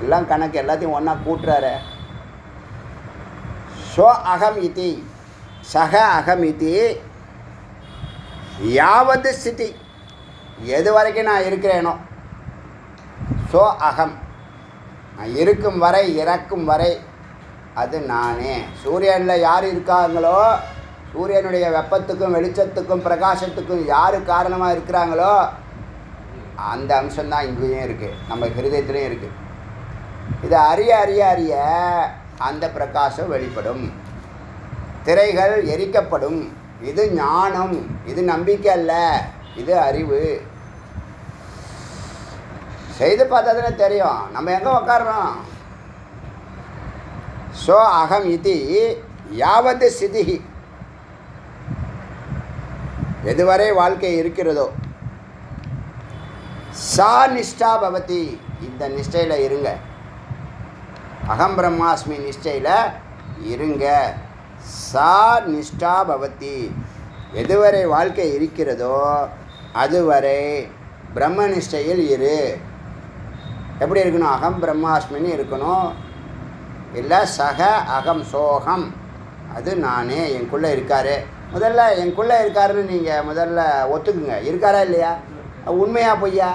எல்லாம் கணக்கு எல்லாத்தையும் ஒன்றா கூட்டுறாரு. ஸோ அகம் இதி சக அகம் இதி யாவது ஸ்திதி, எது வரைக்கும் நான் இருக்கிறேனோ. ஸோ அகம், நான் இருக்கும் வரை இறக்கும் வரை அது நானே. சூரியனில் யார் இருக்காங்களோ, சூரியனுடைய வெப்பத்துக்கும் வெளிச்சத்துக்கும் பிரகாசத்துக்கும் யார் காரணமாக இருக்கிறாங்களோ அந்த அம்சம்தான் இங்கேயும் இருக்குது, நம்ம ஹிருதயத்துலேயும் இருக்குது. இது அறிய அறிய அறிய அந்த பிரகாசம் வெளிப்படும், திரைகள் எரிக்கப்படும். இது ஞானம், இது நம்பிக்கை அல்ல, இது அறிவு. செய்து பார்த்ததுன்னு தெரியும் நம்ம எங்கே உக்காடுறோம். ஸோ அகம் இது யாவது ஸ்திதி, எதுவரை வாழ்க்கை இருக்கிறதோ. சா நிஷ்டா பவதி, இந்த நிஷ்டையில் இருங்க. அகம் பிரம்மாஸ்மி நிஷ்டையில் இருங்க. சா நிஷ்டா பவதி, எதுவரை வாழ்க்கை இருக்கிறதோ அதுவரை பிரம்ம நிஷ்டையில் இரு. எப்படி இருக்கணும்? அகம் பிரம்மாஸ்மின்னு இருக்கணும். இல்லை சக அகம் சோகம், அது நானே, எனக்குள்ளே இருக்காரு. முதல்ல எனக்குள்ளே இருக்காருன்னு நீங்கள் முதல்ல ஒத்துக்குங்க. இருக்காரா இல்லையா? உண்மையா பொய்யா?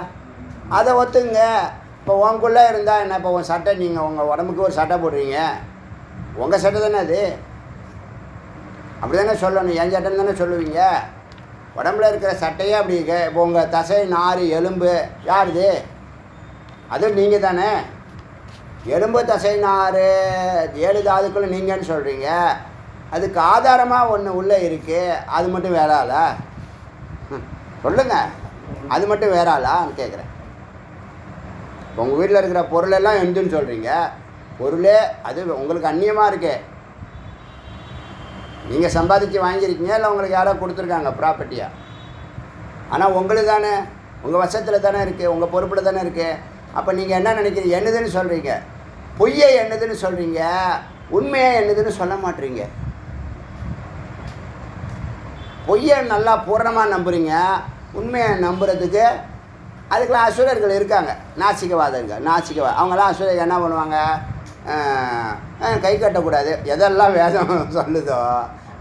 அதை ஒத்துக்குங்க. இப்போ உங்களுக்குள்ளே இருந்தால் என்ன? இப்போ உன் சட்டை, நீங்கள் உங்கள் உடம்புக்கு ஒரு சட்டை போடுறீங்க, உங்கள் சட்டை தானே அது. அப்படி தானே சொல்லணும், என் சட்டைன்னு தானே சொல்லுவீங்க. உடம்புல இருக்கிற சட்டையே அப்படி இருக்கு. இப்போ உங்கள் தசை நார் எலும்பு யாருது? அதுவும் நீங்கள் தானே. எலும்பு தசை நார் 7 தாதுக்குள்ளே நீங்கன்னு சொல்கிறீங்க. அதுக்கு ஆதாரமாக ஒன்று உள்ளே இருக்குது, அது மட்டும் வேறாளா? சொல்லுங்கள், அது மட்டும் வேறாளான்னு கேட்குறேன். உங்கள் வீட்டில் இருக்கிற பொருளெல்லாம் எந்துன்னு சொல்கிறீங்க. பொருளே அது உங்களுக்கு அந்நியமாக இருக்கு. நீங்கள் சம்பாதிச்சு வாங்கியிருக்கீங்க, இல்லை உங்களுக்கு யாரோ கொடுத்துருக்காங்க ப்ராப்பர்ட்டியாக. ஆனால் உங்களுக்கு தானே, உங்கள் வசத்தில் தானே இருக்குது, உங்கள் பொறுப்பில் தானே இருக்குது. அப்போ நீங்கள் என்ன நினைக்கிறீங்க? என்னதுன்னு சொல்கிறீங்க, பொய்யை என்னதுன்னு சொல்கிறீங்க, உண்மையை என்னதுன்னு சொல்ல மாட்டீங்க. பொய்யை நல்லா பூரணமாக நம்புறீங்க, உண்மையை நம்புறதுக்கு அதுக்கெலாம் அசுரர்கள் இருக்காங்க. நாசிகவாதம் அவங்களாம் அசுரர்கள் என்ன பண்ணுவாங்க? கை கட்டக்கூடாது, எதெல்லாம் வேதம் சொல்லுதோ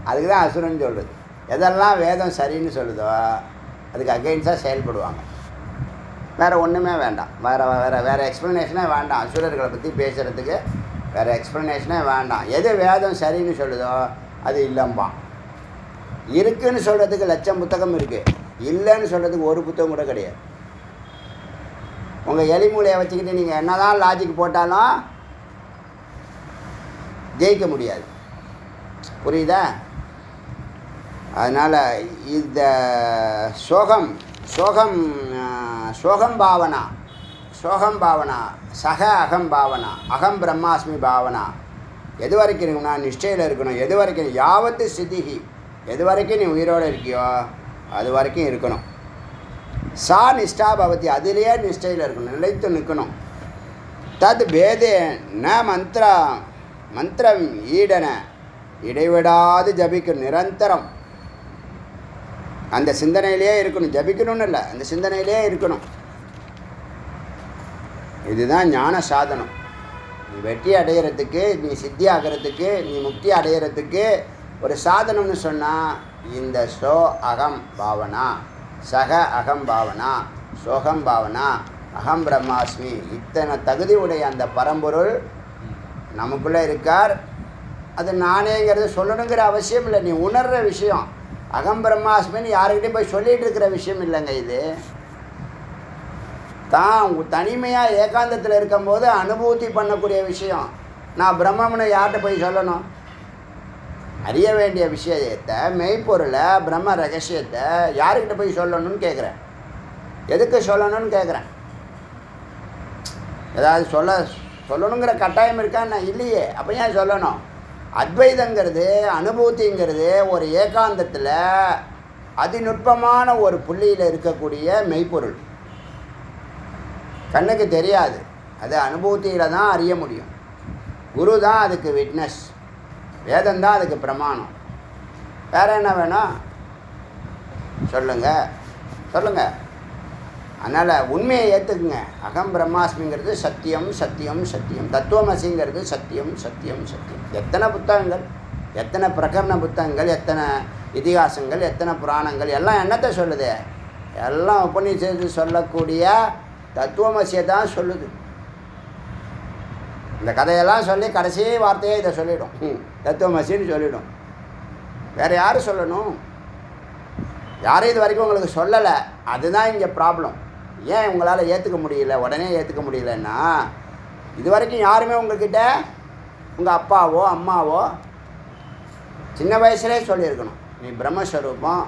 அதுக்கு தான் அசுரன்னு சொல்லுது. எதெல்லாம் வேதம் சரின்னு சொல்லுதோ அதுக்கு அகெயின்ஸ்டாக செயல்படுவாங்க. வேறு ஒன்றுமே வேண்டாம், வேறு எக்ஸ்ப்ளனேஷனே வேண்டாம். அசுரர்களை பற்றி பேசுகிறதுக்கு வேறு எக்ஸ்ப்ளனேஷனே வேண்டாம். எது வேதம் சரின்னு சொல்லுதோ அது இல்லம்பான். இருக்குன்னு சொல்கிறதுக்கு லட்சம் புத்தகம் இருக்குது, இல்லைன்னு சொல்கிறதுக்கு ஒரு புத்தகம் கூட கிடையாது. உங்கள் எலிமூலையை வச்சுக்கிட்டு நீங்கள் என்ன தான் லாஜிக் போட்டாலும் ஜெயிக்க முடியாது. புரியுதா? அதனால் இந்த சோகம் பாவனா சக அகம் பாவனா, அகம் பிரம்மாஸ்மி பாவனா எது வரைக்கும் இருக்குன்னா நிஷ்டையில் இருக்கணும். எது வரைக்கும்? யாவத்து ஸ்திதிஹி, எது வரைக்கும் நீ உயிரோடு இருக்கியோ அது வரைக்கும் இருக்கணும். சா நிஷ்டா பவதி, அதிலேயே நிஷ்டையில் இருக்கணும், நிலைத்து நிற்கணும். தத் பேதே ந மந்திரம் ஈடன, இடைவிடாது ஜபிக்கும், நிரந்தரம் அந்த சிந்தனையிலே இருக்கணும். ஜபிக்கணும்னு இல்லை, அந்த சிந்தனையிலே இருக்கணும். இதுதான் ஞான சாதனம். நீ வெற்றி அடையிறதுக்கு, நீ சித்தி ஆகிறதுக்கு, நீ முக்தி அடையிறதுக்கு ஒரு சாதனம்னு சொன்னால் இந்த சோ அகம் பாவனா, சக அகம் பாவனா, சோகம் பாவனா, அகம் பிரம்மாஸ்மி, இத்தனை தகுதி உடைய அந்த பரம்பொருள் நமக்குள்ளே இருக்கார். அது நானேங்கிறது சொல்லணுங்கிற அவசியம் இல்லை. நீ உணர்கிற விஷயம். அகம் பிரம்மாஸ்மின்னு யாருக்கிட்டையும் போய் சொல்லிகிட்டு இருக்கிற விஷயம் இல்லைங்க. இது தான் தனிமையாக ஏகாந்தத்தில் இருக்கும்போது அனுபூதி பண்ணக்கூடிய விஷயம். நான் பிரம்மம்னு யார்கிட்ட போய் சொல்லணும்? அறிய வேண்டிய விஷயத்தை, மெய்ப்பொருளை, பிரம்ம ரகசியத்தை யாருக்கிட்ட போய் சொல்லணும்னு கேட்குறேன். எதுக்கு சொல்லணும்னு கேட்குறேன். ஏதாவது சொல்லணுங்கிற கட்டாயம் இருக்கான்னு இல்லையே. அப்போ ஏன் சொல்லணும்? அத்வைதங்கிறது, அனுபூதிங்கிறது ஒரு ஏகாந்தத்தில் அதிநுட்பமான ஒரு புள்ளியில் இருக்கக்கூடிய மெய்ப்பொருள். கண்ணுக்கு தெரியாது, அது அனுபூதியில் தான் அறிய முடியும். குரு தான் அதுக்கு விட்னஸ், வேதம்தான் அதுக்கு பிரமாணம். வேறு என்ன வேணும் சொல்லுங்கள், சொல்லுங்கள். அதனால் உண்மையை ஏற்றுக்குங்க. அகம் பிரம்மாஸ்மிங்கிறது சத்தியம், சத்தியம், சத்தியம். தத்துவமசிங்கிறது சத்தியம், சத்தியம், சத்தியம். எத்தனை புத்தகங்கள், எத்தனை பிரகரண புத்தகங்கள், எத்தனை இதிகாசங்கள், எத்தனை புராணங்கள், எல்லாம் என்னத்தை சொல்லுது? எல்லாம் உபநிஷத்து சொல்லக்கூடிய தத்துவமசியை தான் சொல்லுது. இந்த கதையெல்லாம் சொல்லி கடைசி வார்த்தையே இதை சொல்லிடும், தத்துவமசின்னு சொல்லிடும். வேறு யார் சொல்லணும்? யாரும் இது வரைக்கும் உங்களுக்கு சொல்லலை. அதுதான் இங்கே ப்ராப்ளம். ஏன் உங்களால் ஏற்றுக்க முடியல, உடனே ஏற்றுக்க முடியலன்னா, இது வரைக்கும் யாருமே உங்கள்கிட்ட, உங்கள் அப்பாவோ அம்மாவோ சின்ன வயசுலேயே சொல்லியிருக்கணும், நீ பிரம்மஸ்வரூபம்,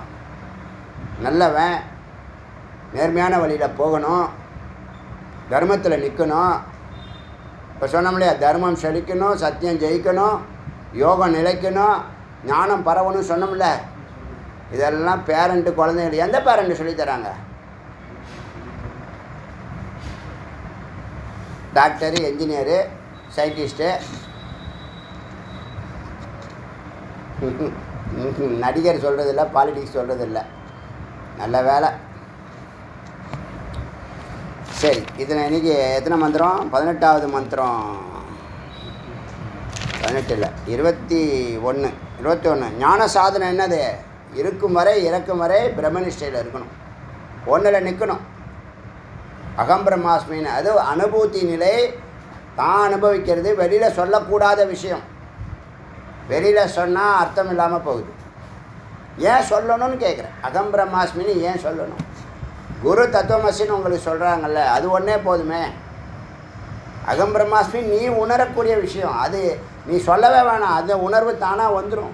நல்லவன், நேர்மையான வழியில் போகணும், தர்மத்தில் நிற்கணும். இப்போ சொன்னோம் இல்லையா, தர்மம் செழிக்கணும், சத்தியம் ஜெயிக்கணும், யோகம் நிலைக்கணும், ஞானம் பரவணும் சொன்னோம்ல. இதெல்லாம் பேரண்ட்டு குழந்தைகள் எந்த பேரண்ட்டு சொல்லித்தராங்க? டாக்டரு, என்ஜினியரு, சயின்டிஸ்ட்டு, நடிகர் சொல்கிறதில்ல, பாலிடிக்ஸ் சொல்கிறதில்ல. நல்ல வேலை. சரி, இதில் இன்றைக்கி எத்தனை மந்திரம்? 18வது மந்திரம். 18 இல்லை, 21. ஞான சாதனை என்னது? இருக்கும் வரை இறக்கும் வரை பிரம்மனிஷ்டையில் இருக்கணும், ஒன்றில் நிற்கணும். அகம் பிரம்மாஸ்மின்னு அது அனுபூதி நிலை. தான் அனுபவிக்கிறது, வெளியில் சொல்லக்கூடாத விஷயம். வெளியில் சொன்னால் அர்த்தம் இல்லாமல் போகுது. ஏன் சொல்லணும்னு கேட்குறேன். அகம் பிரம்மாஸ்மின்னு ஏன் சொல்லணும்? குரு தத்துவமசின்னு உங்களுக்கு சொல்கிறாங்கல்ல, அது ஒன்றே போதுமே. அகம் பிரம்மாஸ்மி நீ உணரக்கூடிய விஷயம். அது நீ சொல்லவே வேணாம், அந்த உணர்வு தானாக வந்துடும்.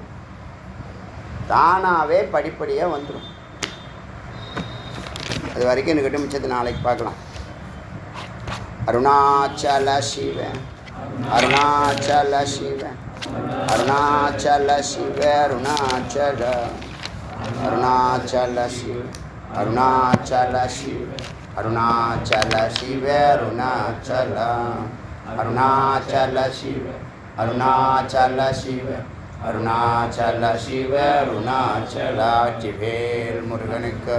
தானாகவே படிப்படியாக வந்துடும். அது வரைக்கும் எனக்கு மிச்சத்தை நாளைக்கு பார்க்கலாம். அருணாச்சல சிவ, அருணாச்சல சிவ, அருணாச்சல சிவ, அருணாச்சல, அருணாச்சல சிவ, அருணாச்சல சிவ, அருணாச்சல சிவ, அருணாச்சல, அருணாச்சல சிவ, அருணாச்சல சிவ, அருணாச்சல சிவ, அருணாச்சல. வெற்றிவேல் முருகனுக்கு.